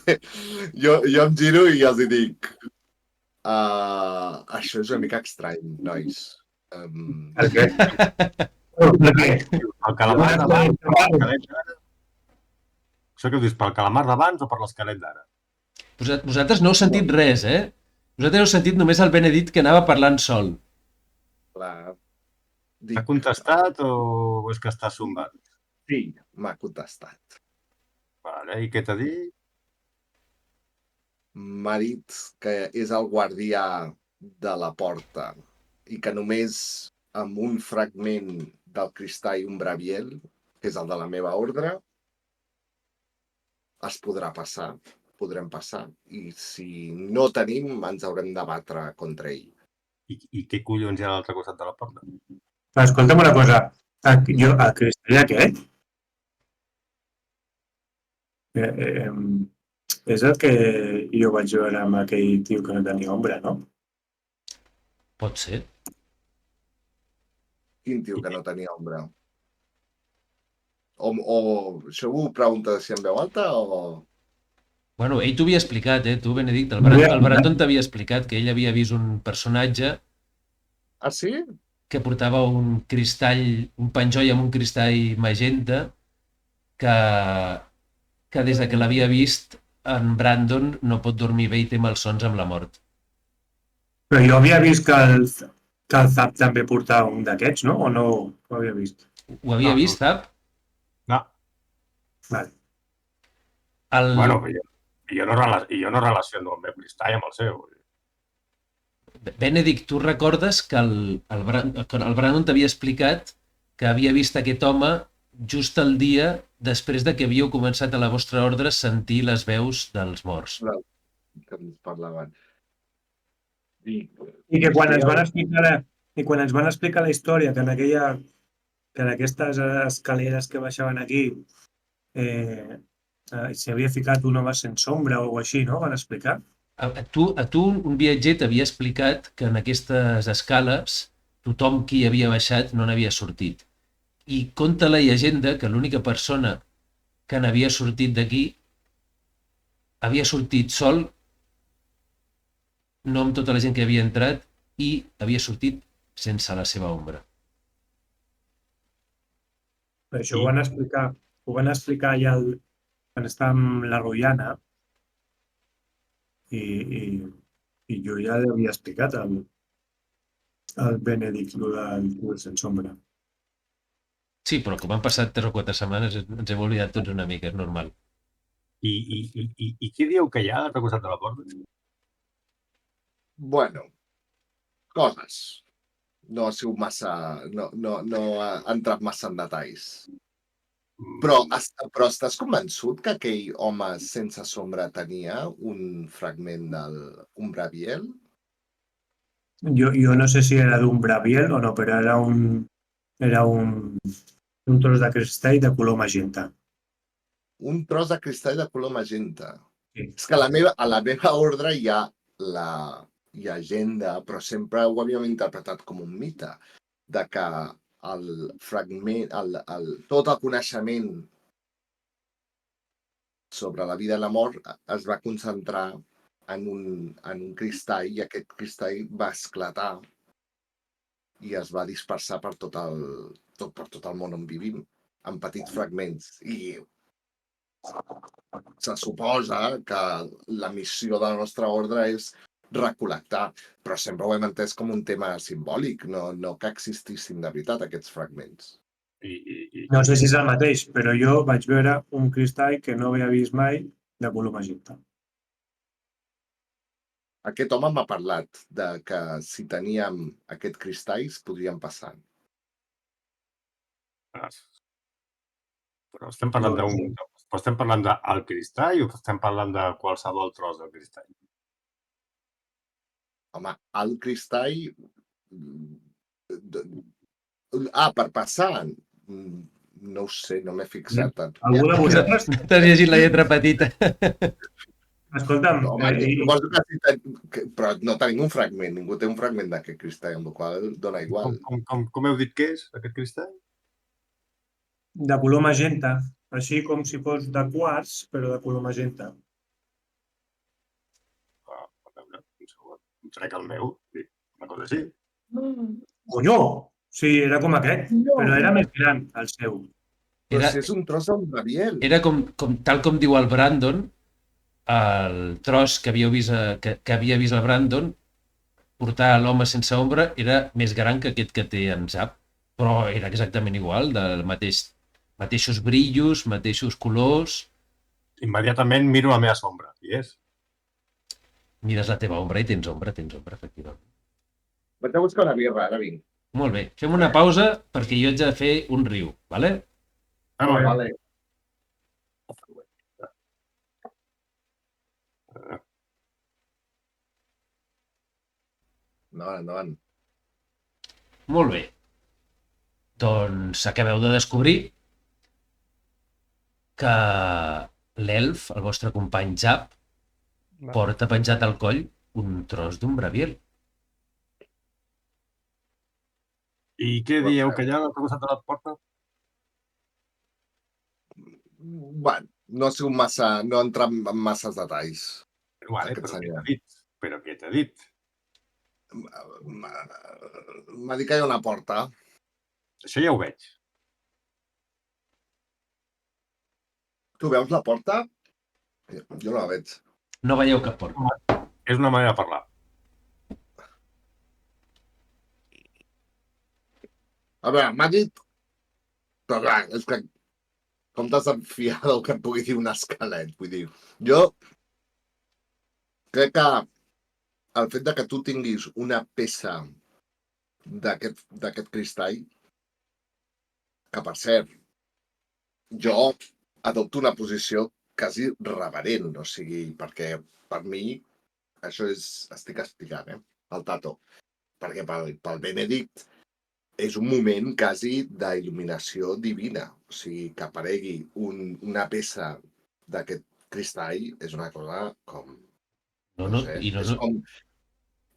Jo em giro i els hi dic, Això és una mica estrany, nois. Per què? Per què? El calamar d'abans o per l'esquelet d'ara? Això que dius, pel calamar d'abans o per l'esquelet d'ara? Vosaltres no heu sentit res, eh? Vosaltres heu sentit només el Benedict que anava parlant sol. Clar. T'ha contestat o és que està sombat? Sí, m'ha contestat. Vale, i què t'ha dit? M'ha dit que és el guardià de la porta i que només amb un fragment del cristall umbraviel, que és el de la meva ordre, es podrà passar, podrem passar. I si no tenim, ens haurem de batre contra ell. I què collons hi ha a l'altre costat de la porta? Escolta'm una cosa. El cristall aquest és el que jo vaig veure amb aquell tio que no tenia ombra, no? Pot ser. Quin tio que no tenia ombra? O això ho pregunta si en veu alta o... Bueno, ell t'ho havia explicat, tu, Benedict. El Brandon t'havia explicat que ell havia vist un personatge Ah, sí? que portava un cristall, un penjoll amb un cristall magenta que des de que l'havia vist en Brandon no pot dormir bé i té malsons amb la mort. Però jo havia vist que el Zap també portava un d'aquests, no? O no ho havia vist? Ho havia No, vist, Zap? No. Vale. Bueno, jo no relaciono el meu cristall amb el seu. Benedict, tu recordes que el Brandon t'havia explicat que havia vist aquest home just el dia després de que havíeu començat a la vostra ordre a sentir les veus dels morts. Que ens parlaven. I que quan ens van explicar la història, que en aquestes escaleres que baixaven aquí s'hi havia ficat un home sense ombra o així, no? Van explicar. A tu un viatger t'havia explicat que en aquestes escales tothom qui hi havia baixat no n'havia sortit. I conta la llegenda que l'única persona que n'havia sortit d'aquí havia sortit sol, no amb tota la gent que havia entrat, i havia sortit sense la seva ombra. Això ho van explicar ja quan estàvem a la Roiana i jo ja l'havia explicat al Benedict, el del sense ombra. Sí, però com han passat 3 o 4 setmanes ens hem oblidat tots una mica, és normal. I qui dieu que hi ha a l'altre costat de la porta? Bueno, coses. No ha sigut massa... No ha entrat massa en detalls. Però estàs convençut que aquell home sense sombra tenia un fragment del umbraviel? Jo no sé si era d'un Braviel o no, però era un tros de cristall de color magenta. Un tros de cristall de color magenta. Sí. És que a la meva ordre hi ha la llegenda, però sempre ho havíem interpretat com un mite, de que el fragment, tot el coneixement sobre la vida i la mort es va concentrar en un cristall i aquest cristall va esclatar i es va dispersar per tot el món on vivim, en petits fragments. I se suposa que la missió de la nostra ordre és recol·lectar, però sempre ho hem entès com un tema simbòlic, no que existissin de veritat aquests fragments. No sé si és el mateix, però jo vaig veure un cristall que no havia vist mai de color magenta. Aquest home m'ha parlat de que si teníem aquest cristalls podríem passar. Però estem parlant del cristall o estem parlant de qualsevol tros del cristall? Home, el cristall... per passar? No ho sé, no m'he fixat. Algú de vosaltres? T'has llegit la lletra petita. Escolta'm, Home, suposo que però no tenim un fragment, ningú té un fragment d'aquest cristall, amb el qual dona igual. Com heu dit que és, aquest cristall? de color magenta, així com si fos de quars, però de color magenta. A veure, un segon. trec el meu, i una cosa així. Conyo! Sí, era com aquest, però era més gran, el seu. Però Era, si és un tros d'un Gabriel. era tal com diu el Brandon, el tros que havia vist el Brandon portar l'home sense ombra era més gran que aquest que té en Zap, però era exactament igual, mateixos brillos, mateixos colors. Immediatament miro la meva sombra, i és. Mires la teva ombra i tens ombra, efectivament. Vaig a buscar una birra, ara vinc. Molt bé, fem una pausa perquè jo haig de fer un riu, vale? Vale. Endavant. Molt bé. Doncs acabeu de descobrir que l'elf, el vostre company Zap, porta penjat al coll un tros d'un braviel. I què dieu que hi ha al costat de la porta? Bueno, no ha sigut massa... No he entrat en masses detalls. Vale, Aquest però què senyor. t'ha dit? Però què t'ha dit? M'ha dit que hi ha una porta. Això ja ho veig. Tu veus la porta? Jo no la veig. No veieu cap porta. És una manera de parlar. A veure, m'ha dit... Però clar, és que... Com t'has de fiar del que et pugui dir un esquelet? Vull dir, jo crec que el fet de que tu tinguis una peça d'aquest cristall, que per cert, jo adopto una posició quasi reverent, o sigui, perquè per mi això és... Estic explicant, el Tato. Perquè pel Benedict és un moment quasi d'il·luminació divina. O sigui, que aparegui una peça d'aquest cristall és una cosa com... No sé, és com...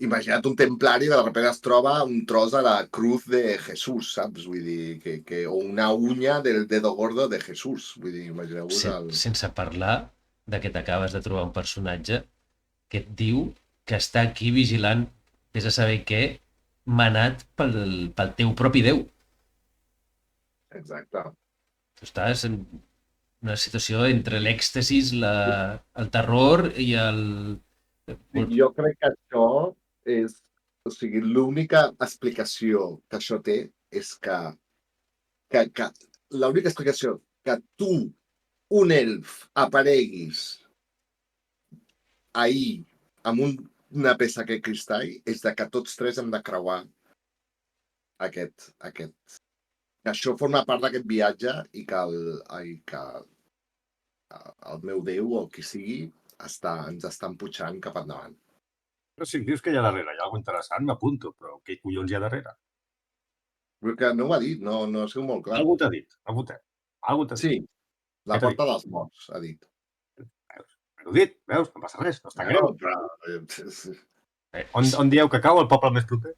Imagina't un templari i de sobte es troba un tros de la cruz de Jesús, saps? Vull dir, o una uña del dedo gordo de Jesús. Vull dir, imagineu-vos el... Sense parlar de que t'acabes de trobar un personatge que et diu que està aquí vigilant, vés a saber què, manat pel teu propi Déu. Exacte. Tu estàs en una situació entre l'èxtasis, el terror i el... Jo crec que això és... O sigui, l'única explicació que això té és que l'única explicació que tu, un elf, apareguis ahir amb una peça d'aquest cristall és de que tots tres hem de creuar aquest. Que això forma part d'aquest viatge i que el meu Déu o qui sigui ens està empujant cap endavant. Però si dius que hi ha darrere, hi ha alguna interessant, m'apunto, però què collons hi ha darrere? Perquè no ho ha dit, no ha sigut molt clar. Algú t'ha dit, algú t'ha dit. Sí, la porta dels morts, ha dit. Ho he dit, veus? No passa res, no està greu. On dieu que cau el poble més proper?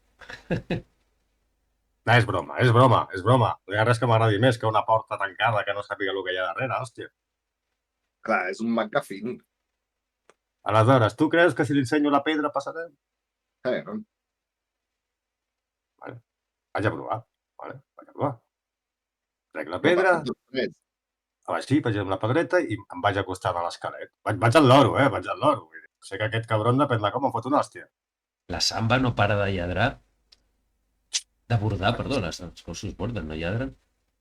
No, és broma. No hi ha res que m'agradi més que una porta tancada que no sàpiga el que hi ha darrere, hòstia. Clar, és un McGuffin. Aleshores, tu creus que si li ensenyo la pedra passarem? Vaig a provar. Trec la pedra, així, vaig amb la pedreta i em vaig acostar a l'esquelet. Vaig al loro, vaig al loro. Sé que aquest cabron depèn de com em fot una hòstia. La samba no para de lladrar. De bordar, perdó, els gossos borden, no lladren.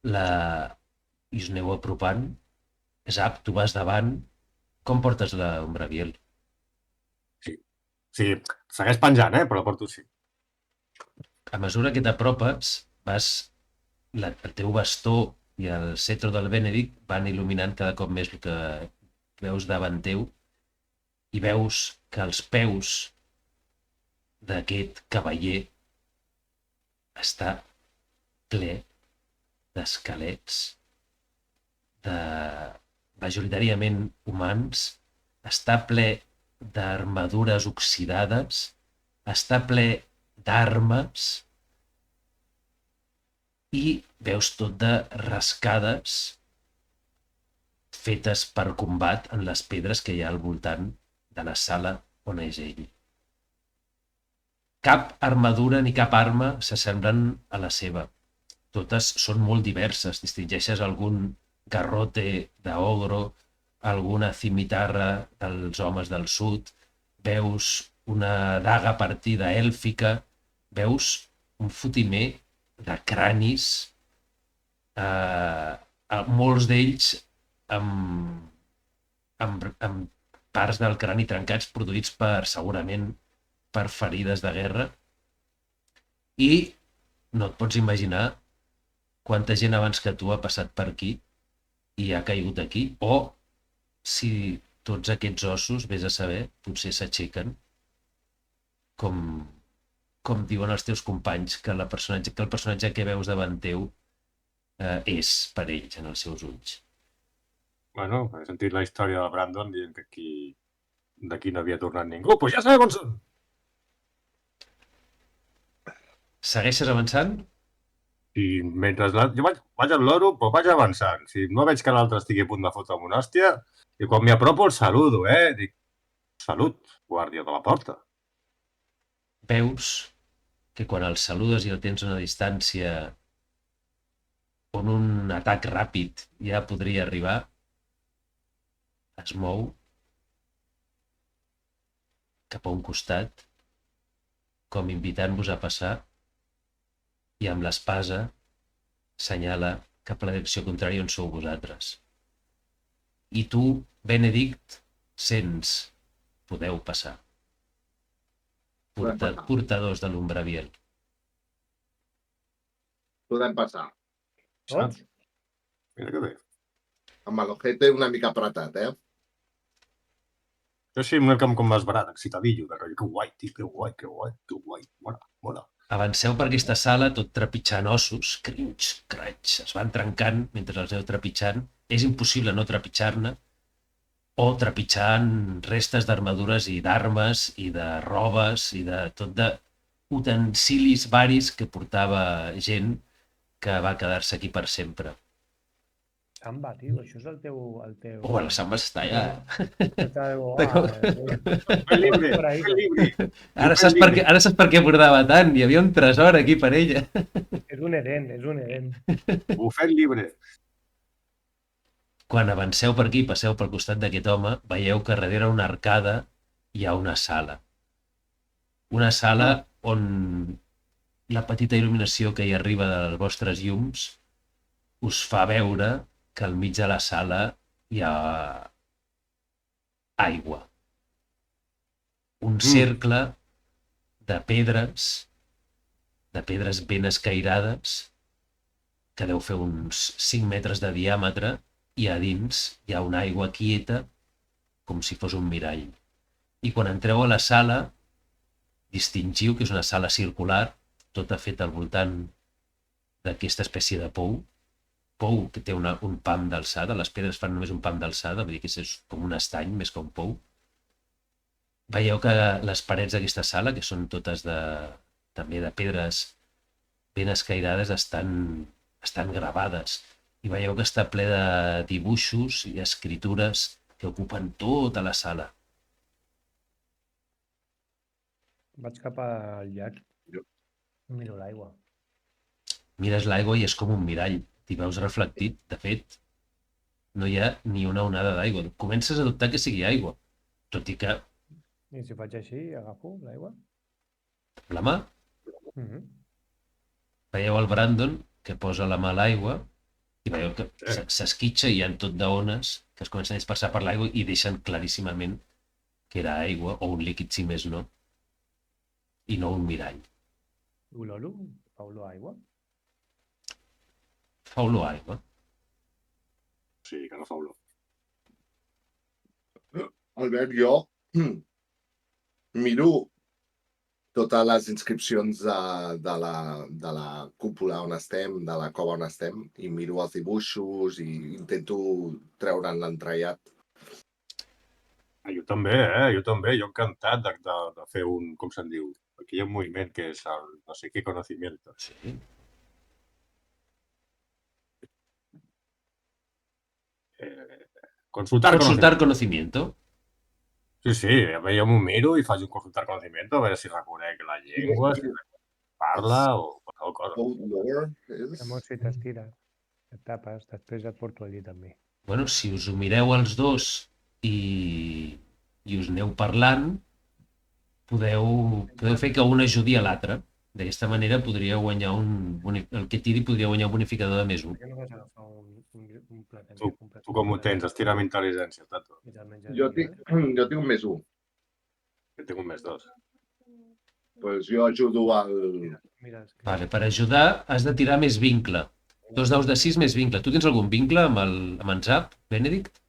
I us aneu apropant. Zap, tu vas davant. Com portes l'ombraviel? Sí, segueix penjant, però la porto així. A mesura que t'apropes, el teu bastó i el cetro del Benedict van il·luminant cada cop més el que veus davant teu i veus que els peus d'aquest cavaller està ple d'esquelets, majoritàriament humans, està ple d'armadures oxidades, està ple d'armes i veus tot de rascades fetes per combat en les pedres que hi ha al voltant de la sala on és ell. cap armadura ni cap arma s'assemblen a la seva. Totes són molt diverses. Distingeixes algun garrote d'ogro, alguna cimitarra dels homes del sud, veus una daga partida èlfica, veus un fotimer de cranis, molts d'ells amb parts del crani trencats produïts segurament per ferides de guerra, i no et pots imaginar quanta gent abans que tu ha passat per aquí i ha caigut aquí, o si tots aquests ossos, vés a saber, potser s'aixequen com diuen els teus companys, que el personatge que veus davant teu és per ells en els seus ulls. Bueno, he sentit la història de Brandon dient que d'aquí no havia tornat ningú. Pues ja sabem on són! Segueixes avançant? I mentre jo vaig al loro, però vaig avançant. Si no veig que l'altre estigui a punt de fotre'm una hòstia, i quan m'hi apropo el saludo, Dic, salut, guàrdia de la porta. Veus que quan el saludes i el tens a una distància on un atac ràpid ja podria arribar, es mou cap a un costat, com invitant-vos a passar, i amb l'espasa senyala cap a la direcció contrària on sou vosaltres. I tu, Benedict, sents: podeu passar. Portadors de l'Umbraviel. Podem passar. Tots? Mira que bé. Amb l'ojete una mica apretat, Jo sí, una mica com esbarat, excitadillo, de rotllo, que guai, tio, que guai, mola. Avanceu per aquesta sala tot trepitjant ossos, crinx, craig, es van trencant mentre els aneu trepitjant. És impossible no trepitjar-ne, o trepitjant restes d'armadures i d'armes i de robes i de tot d'utensilis varis que portava gent que va quedar-se aquí per sempre. Samba, tio, això és el teu... Oh, la Samba està allà. Ara saps per què bordava tant? Hi havia un tresor aquí per ella. És un herent. Bufet libre. Quan avanceu per aquí, passeu pel costat d'aquest home, veieu que darrere una arcada hi ha una sala. Una sala on la petita il·luminació que hi arriba dels vostres llums us fa veure que al mig de la sala hi ha aigua. Un cercle de pedres ben escairades, que deu fer uns 5 metres de diàmetre, i a dins hi ha una aigua quieta, com si fos un mirall. I quan entreu a la sala, distingiu que és una sala circular, tota feta al voltant d'aquesta espècie de pou que té un pam d'alçada. Les pedres fan només un pam d'alçada, vull dir que és com un estany més que un pou. Veieu que les parets d'aquesta sala, que són totes també de pedres ben escairades, estan gravades, i veieu que està ple de dibuixos i escritures que ocupen tota la sala. Vaig cap al llac. Miro l'aigua. Mires l'aigua i és com un mirall. T'hi veus reflectit. De fet, no hi ha ni una onada d'aigua. Comences a dubtar que sigui aigua, tot i que... I si faig així, agafo l'aigua? La mà? Veieu el Brandon, que posa la mà a l'aigua, i veieu que s'esquitxa i hi ha tot d'ones que es comencen a dispersar per l'aigua i deixen claríssimament que era aigua, o un líquid, si més no, i no un mirall. Ololo? Fa olor a aigua? Fa olor a aigua. Sí, que no fa olor. Albert, jo miro totes les inscripcions de la cúpula on estem, de la cova on estem, i miro els dibuixos i intento treure'n l'entrellat. Jo també, jo també. Jo encantat de fer un, com se'n diu, aquí hi ha un moviment que és el no sé què conocimiento. Sí. Consultar conocimiento. Sí, jo m'ho miro i faig un consultar conocimiento a veure si reconec la llengua, si parla o qualsevol cosa. Code lore Llavors, és... si t'estires, et tapes, després et porto allí també. Bueno, si us ho mireu els dos i us aneu parlant, podeu fer que un ajudi a l'altre. D'aquesta manera podria guanyar el que tiri podria guanyar un bonificador de més 1. Per què no vas agafar un plat? Tu com ho tens? Estira amb intel·ligència, Tato. Jo tinc un més 1. Jo tinc un més 2. Pues jo ajudo al... Vale, per ajudar has de tirar més vincle. 2 daus de 6 més vincle. Tu tens algun vincle amb en Zap, Benedict?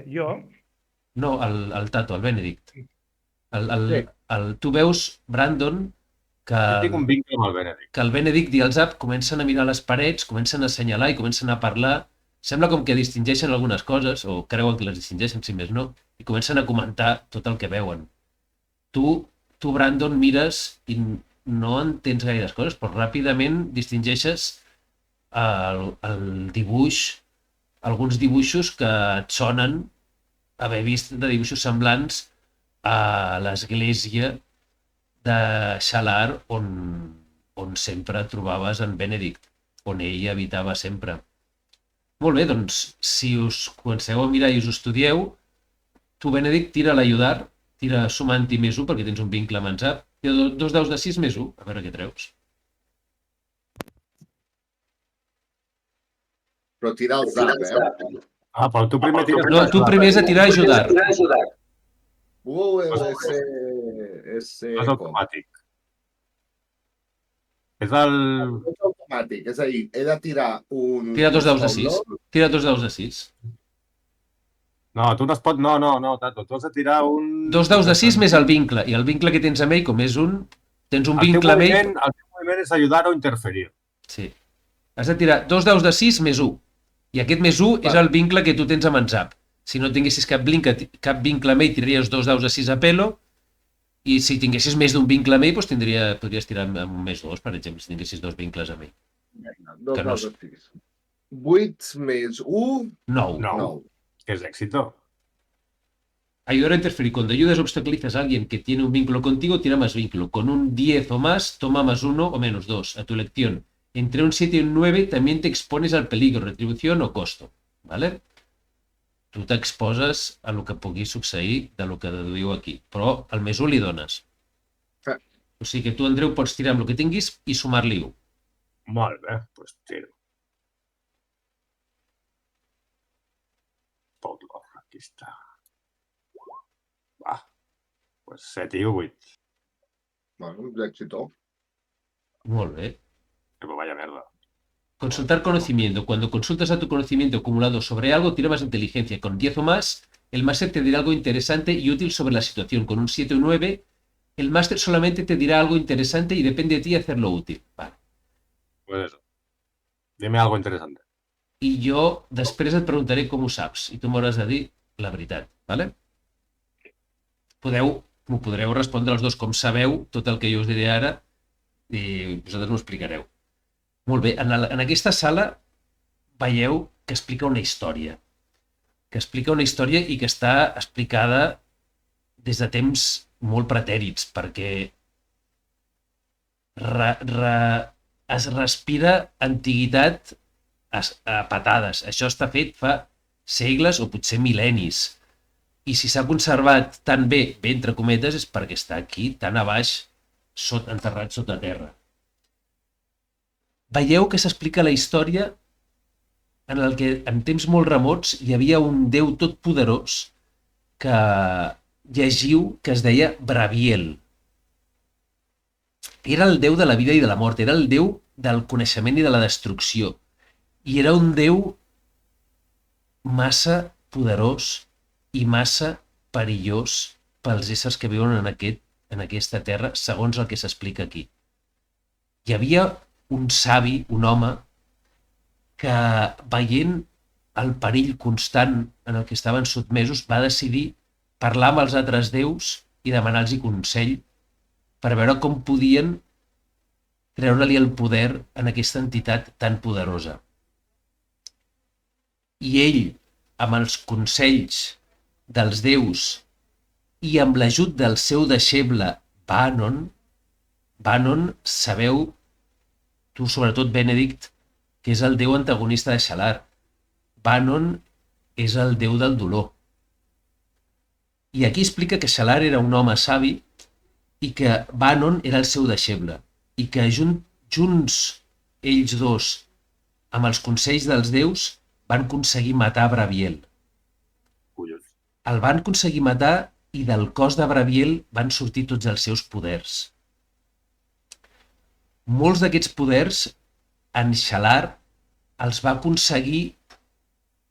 Jo? No, el Tato, el Benedict. Sí. Tu veus, Brandon, que Jo tinc un vincle amb el Benedict. el Benedict i el Zap comencen a mirar les parets, comencen a assenyalar i comencen a parlar. Sembla com que distingeixen algunes coses, o creuen que les distingeixen, si més no, i comencen a comentar tot el que veuen. Tu Brandon, mires i no entens gaires coses, però ràpidament distingeixes el dibuix, alguns dibuixos que et sonen haver vist de dibuixos semblants a l'església de Xalar on sempre trobaves en Benedict, on ell habitava sempre. Molt bé, doncs, si us comenceu a mirar i us estudieu, tu, Benedict, tira a l'ajudar, tira sumant-hi més 1, perquè tens un vincle amb en Zap. Tira 2 daus de 6 més 1, a veure què treus. Però tira el Zap, Ah, però tu primer tires... No, tu primer has de tirar a ajudar. És És automàtic. És el... És automàtic, és a dir, he de tirar un... Tira 2 daus de 6. Tira 2 daus de 6. No, tu no es pot... No, Tato, tu has de tirar un... 2 daus de 6 més el vincle. I el vincle que tens amb ell, com és un... Tens un El teu vincle amb ell... moviment és ajudar o interferir. Sí. Has de tirar 2 daus de 6 més 1. I aquest més 1 és el vincle que tu tens amb en Zap. Si no tinguessis cap vincle amb ell, tiraries 2 daus de 6 a pelo, i si tinguessis més d'un vincle amb ell, doncs podries tirar amb un més 2, per exemple, si tinguessis 2 vincles amb ell. 2 daus de 6. 8 més 1... 9. 9. Que es éxito. Ayudar a interferir. Cuando ayudas o obstaculizas a alguien que tiene un vínculo contigo, tira más vínculo. Con un 10 o más, toma más 1 o menos 2 a tu elección. Entre un 7 y un 9 también te expones al peligro, retribución o costo. ¿Vale? Tu t'exposes a lo que pugui succeir de lo que deduïu aquí. Però al més 1 li dones. Sí. O sigui que tu, Andreu, pots tirar amb el que tinguis i sumar-li 1. Molt bé, doncs tiro. Potlor, aquí està. Va, doncs 7 i 8. Bueno, éxito. Molt bé. Però vaya merda. Consultar conocimiento. Cuando consultas a tu conocimiento acumulado sobre algo, tira más inteligencia. Con 10 o más, el máster te dirá algo interesante y útil sobre la situación. Con un 7 o 9, el máster solamente te dirá algo interesante y depende de ti hacerlo útil. Vale. Pues eso. Dime algo interesante. I jo després et preguntaré com ho saps i tu m'hauràs de dir la veritat. Vale? M'ho podreu respondre els dos com sabeu tot el que jo us diré ara i vosaltres m'ho explicareu. Molt bé, en aquesta sala veieu que explica una història. Que explica una història i que està explicada des de temps molt pretèrits, perquè es respira antiguitat a patades. Això està fet fa segles o potser mil·lennis. I si s'ha conservat tan bé, entre cometes, és perquè està aquí, tan a baix, enterrat sota terra. Veieu que s'explica la història en el que en temps molt remots hi havia un déu totpoderós que llegiu que es deia Braviel. Era el déu de la vida i de la mort, era el déu del coneixement i de la destrucció. I era un déu massa poderós i massa perillós pels éssers que viuen en aquesta terra, segons el que s'explica aquí. Hi havia un savi, un home, que veient el perill constant en el que estaven sotmesos va decidir parlar amb els altres déus i demanar-los consell per veure com podien treure-li el poder en aquesta entitat tan poderosa. I ell, amb els consells dels déus i amb l'ajut del seu deixeble Banon, sabeu, tu sobretot Benedict, que és el déu antagonista de Xalar. Banon és el déu del dolor. I aquí explica que Xalar era un home savi i que Banon era el seu deixeble i que junts ells dos, amb els consells dels déus, van aconseguir matar Braviel. Collons. El van aconseguir matar i del cos de Braviel van sortir tots els seus poders. Molts d'aquests poders en Xalar els va aconseguir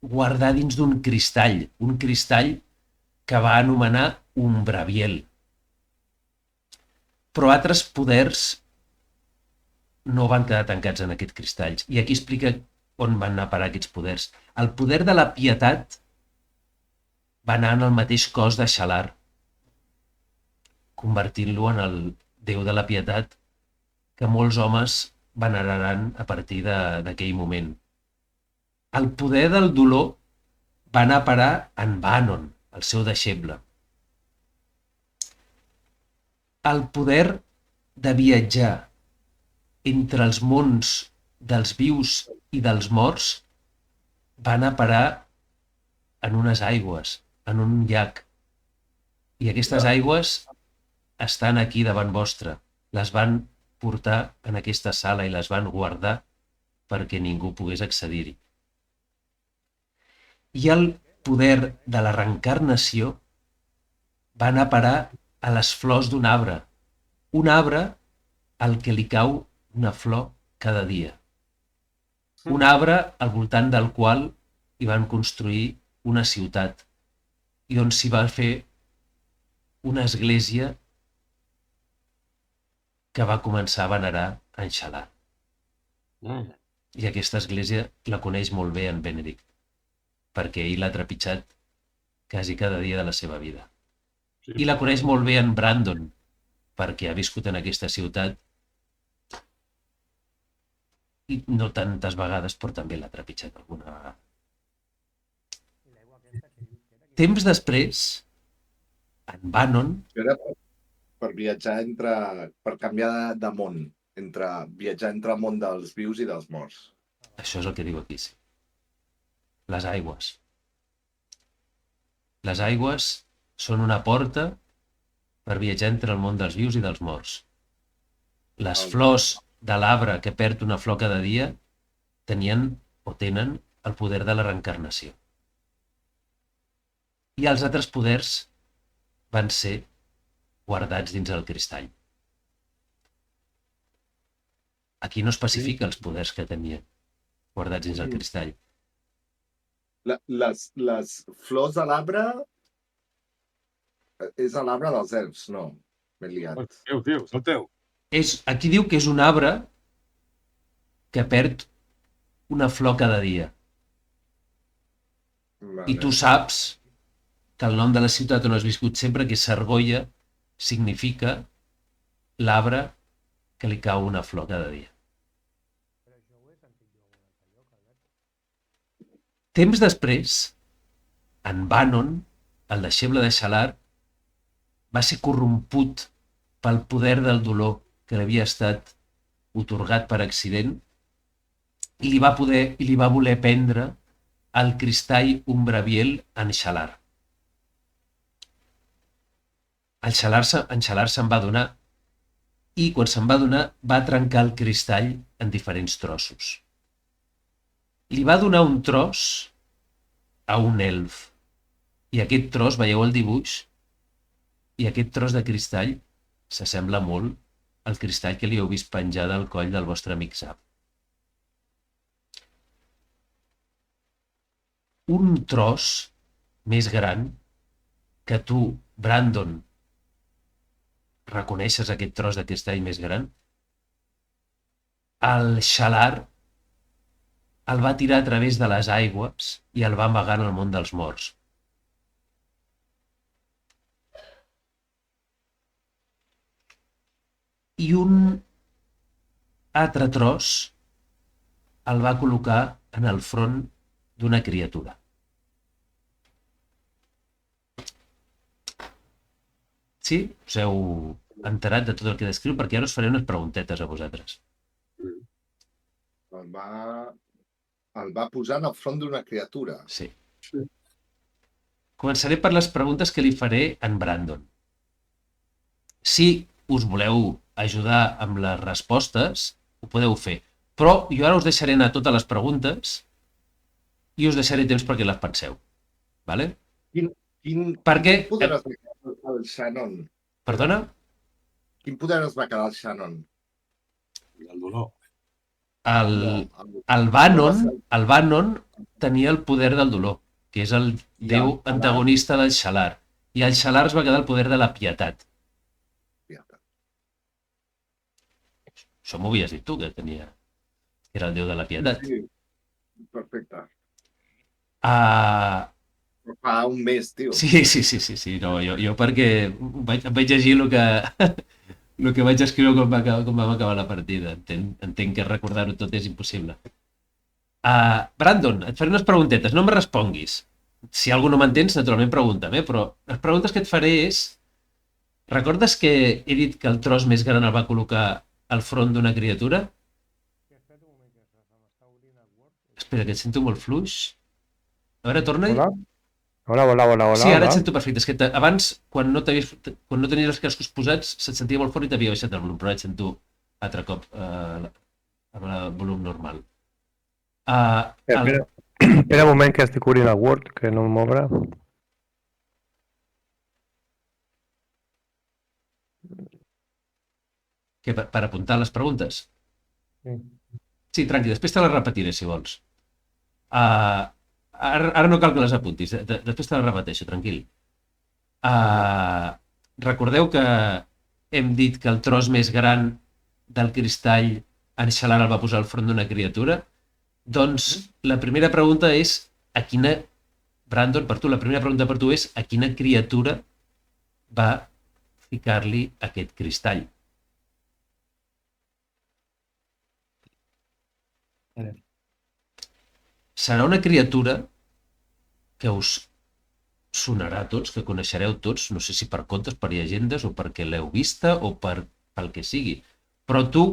guardar dins d'un cristall, un cristall que va anomenar Umbraviel. Però altres poders no van quedar tancats en aquests cristalls. I aquí explica on van anar a parar aquests poders. El poder de la pietat va anar en el mateix cos de Xalar, convertint-lo en el déu de la pietat que molts homes veneraran a partir d'aquell moment. El poder del dolor va anar a parar en Banon, el seu deixeble. El poder de viatjar entre els mons dels vius i dels morts va anar a parar en unes aigües, en un llac. I aquestes aigües estan aquí davant vostre. Les van portar en aquesta sala i les van guardar perquè ningú pogués accedir-hi. I el poder de la reencarnació va anar a parar a les flors d'un arbre. Un arbre al que li cau una flor cada dia. Un arbre al voltant del qual hi van construir una ciutat i on s'hi va fer una església que va començar a venerar en Xalar. I aquesta església la coneix molt bé en Benedict, perquè ell l'ha trepitjat quasi cada dia de la seva vida. I la coneix molt bé en Brandon, perquè ha viscut en aquesta ciutat i no tantes vegades, però també l'ha trepitjat alguna vegada. Temps després, en Banon... Era per viatjar per canviar de món, viatjar entre el món dels vius i dels morts. Això és el que diu aquí, sí. Les aigües. Les aigües són una porta per viatjar entre el món dels vius i dels morts. Les flors de l'arbre que perd una flor cada dia tenien o tenen el poder de la reencarnació. I els altres poders van ser guardats dins el cristall. Aquí no especifica els poders que tenia guardats dins el cristall. Les flors de l'arbre és a l'arbre dels elfs, no? M'he liat. Tio, és el teu. Aquí diu que és un arbre que perd una flor cada dia. Vale. I tu saps que el nom de la ciutat on has viscut sempre, que és Sargoia, significa l'arbre que li cau una flor cada dia. Temps després, en Banon, el deixeble de Xalar, va ser corromput pel poder del dolor que li havia estat otorgat per accident i li va voler prendre el cristall Umbraviel en Xalar. En Xalar se'n va adonar i quan se'n va adonar va trencar el cristall en diferents trossos. Li va donar un tros a un elf. I aquest tros, veieu el dibuix? I aquest tros de cristall s'assembla molt al cristall que li heu vist penjar del coll del vostre amic Zap. Un tros més gran que tu, Brandon, reconeixes aquest tros de cristall més gran? El Xalar el va tirar a través de les aigües i el va amagar en el món dels morts. I un altre tros el va col·locar en el front d'una criatura. Sí? Us heu enterat de tot el que descriu? Perquè ara us faré unes preguntetes a vosaltres. El va posar al front d'una criatura. Sí. Començaré per les preguntes que li faré en Brandon. Si us voleu ajudar amb les respostes, ho podeu fer. Però jo ara us deixaré anar totes les preguntes i us deixaré temps perquè les penseu. Vale? Perquè... Quin poder es va quedar el Shannon? Perdona? Quin poder es va quedar el Shannon? El dolor. El Bannon tenia el poder del dolor, que és el déu antagonista del Xalar. I el Xalar es va quedar el poder de la pietat. Això m'ho havies dit tu, que tenia... que era el déu de la pietat. Sí, perfecte. Uh, Fa un mes, tio. Sí. No, jo perquè vaig llegir el que, el que vaig escriure quan vam acabar la partida. Entenc que recordar-ho tot és impossible. Brandon, et faré unes preguntetes. No em responguis. Si algú no m'entens, naturalment pregunta'm, però les preguntes que et faré és... Recordes que he dit que el tros més gran el va col·locar al front d'una criatura? Espera, que et sento molt fluix. A veure, torna-hi. Hola. Sí, ara et sento perfecte. És que abans, quan no tenies els cascos posats, se't sentia molt fort i t'havia baixat el volum, però ara et sento altre cop amb el volum normal. Espera un moment que estic obrint el Word, que no m'obre. Que per apuntar les preguntes? Sí. Sí, tranqui, després te les repetiré, si vols. Ara no cal que les apuntis, després te les repeteixo, tranquil. Recordeu que hem dit que el tros més gran del cristall en Xalar el va posar al front d'una criatura? Doncs la primera pregunta és a quina... Brandon, per tu, la primera pregunta per tu és a quina criatura va ficar-li aquest cristall? Serà una criatura que us sonarà a tots, que coneixereu tots, no sé si per contes, per llegendes, o perquè l'heu vista, o pel que sigui. Però tu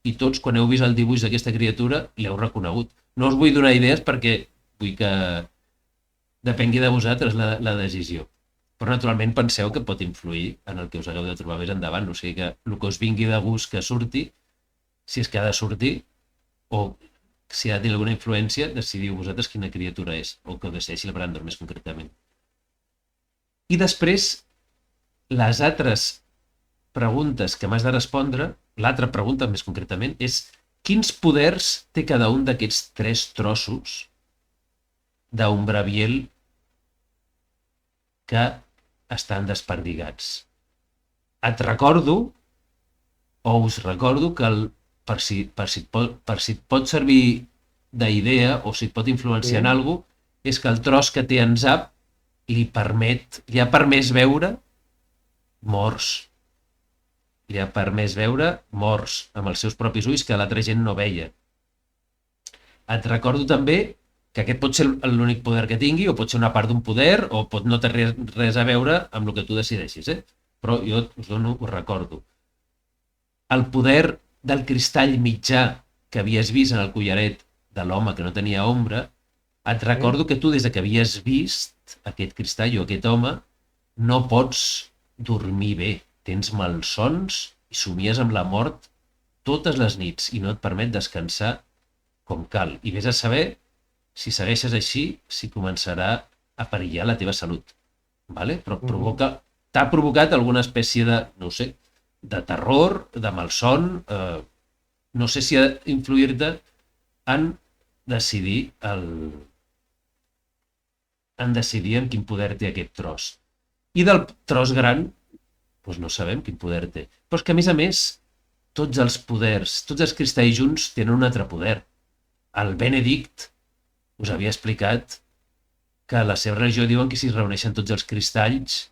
i tots, quan heu vist el dibuix d'aquesta criatura, l'heu reconegut. No us vull donar idees perquè vull que depengui de vosaltres la decisió. Però naturalment penseu que pot influir en el que us hagueu de trobar més endavant. O sigui que el que us vingui de gust que surti, si és que ha de sortir, o si ha de tenir alguna influència, decidiu vosaltres quina criatura és, o que ho decideixi el Brandon més concretament. I després, les altres preguntes que m'has de respondre, l'altra pregunta més concretament, és quins poders té cada un d'aquests 3 trossos d'Umbraviel que estan desperdigats. Et recordo, o us recordo, que per si et pot servir d'idea o si et pot influenciar en alguna cosa, és que el tros que té en Zap li ha permès veure morts. Li ha permès veure morts amb els seus propis ulls que l'altra gent no veia. Et recordo també que aquest pot ser l'únic poder que tingui, o pot ser una part d'un poder, o pot no tenir res a veure amb el que tu decideixis, Però jo us recordo. El poder del cristall mitjà que havies vist en el collaret de l'home que no tenia ombra, et recordo que tu, des que havies vist aquest cristall o aquest home, no pots dormir bé. Tens malsons i somies amb la mort totes les nits i no et permet descansar com cal. I vés a saber, si segueixes així, si començarà a perillar la teva salut. Vale? Però t'ha provocat alguna espècie de, no ho sé, de terror, de malson, no sé si ha d'influir-te en decidir en quin poder té aquest tros. I del tros gran, doncs no sabem quin poder té. Però és que, a més, tots els poders, tots els cristalls junts tenen un altre poder. El Benedict us havia explicat que a la seva religió diuen que si es reuneixen tots els cristalls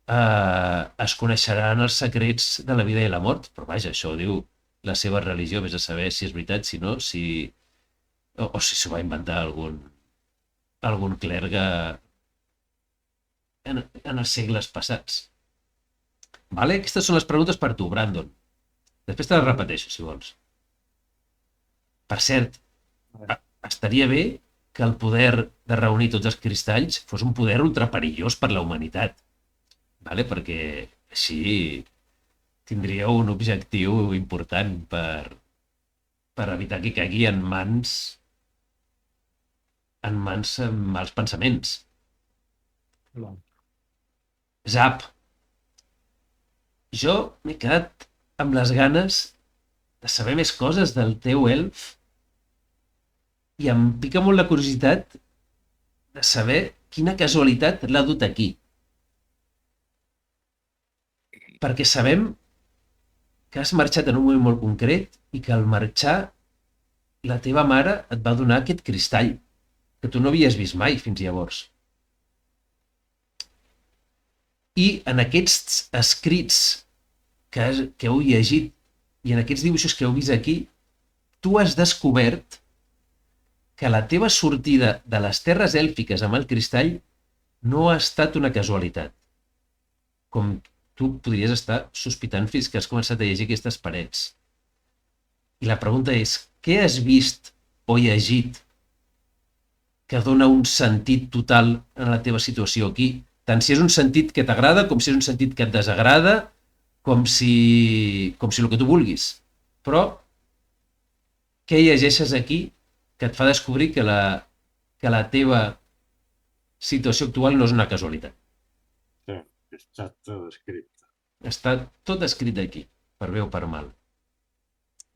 es coneixeran els secrets de la vida i la mort. Però vaja, això ho diu la seva religió, vés a saber si és veritat, si no, o si s'ho va inventar algun clergue en els segles passats. Vale? Aquestes són les preguntes per tu, Brandon. Després te les repeteixo, si vols. Per cert, estaria bé que el poder de reunir tots els cristalls fos un poder ultraperillós per la humanitat. Vale? Perquè així tindríeu un objectiu important per evitar que caigui en mans amb mals pensaments. Val. Zap, jo m'he quedat amb les ganes de saber més coses del teu elf i em pica molt la curiositat de saber quina casualitat l'ha dut aquí. Perquè sabem que has marxat en un moment molt concret i que al marxar la teva mare et va donar aquest cristall que tu no havies vist mai fins llavors. I en aquests escrits que heu llegit i en aquests dibuixos que heu vist aquí, tu has descobert que la teva sortida de les terres èlfiques amb el cristall no ha estat una casualitat. Com tu podries estar sospitant fins que has començat a llegir aquestes parets. I la pregunta és, què has vist o llegit que dona un sentit total en la teva situació aquí? Tant si és un sentit que t'agrada, com si és un sentit que et desagrada, com si el que tu vulguis. Però, què llegeixes aquí que et fa descobrir que la teva situació actual no és una casualitat? Sí, està tot escrit. Està tot escrit aquí, per bé o per mal.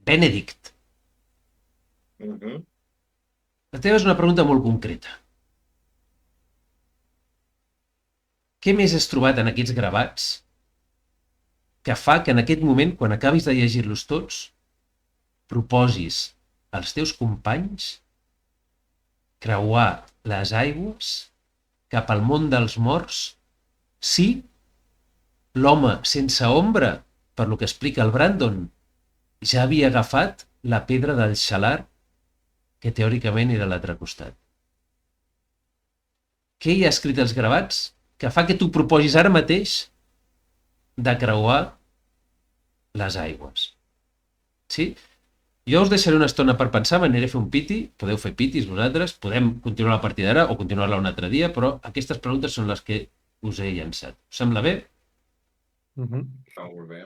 Benedict, la teva és una pregunta molt concreta. Què més has trobat en aquests gravats que fa que en aquest moment, quan acabis de llegir-los tots, proposis als teus companys creuar les aigües cap al món dels morts si l'home sense ombra, per lo que explica el Brandon, ja havia agafat la pedra del xalar que teòricament era a l'altre costat? Què hi ha escrit als gravats que fa que tu proposis ara mateix de creuar les aigües? Sí? Jo us deixaré una estona per pensar, m'aniré a fer un piti, podeu fer pitis vosaltres, podem continuar la partida ara o continuar-la un altre dia, però aquestes preguntes són les que us he llançat. Us sembla bé? Mhm. Molt bé.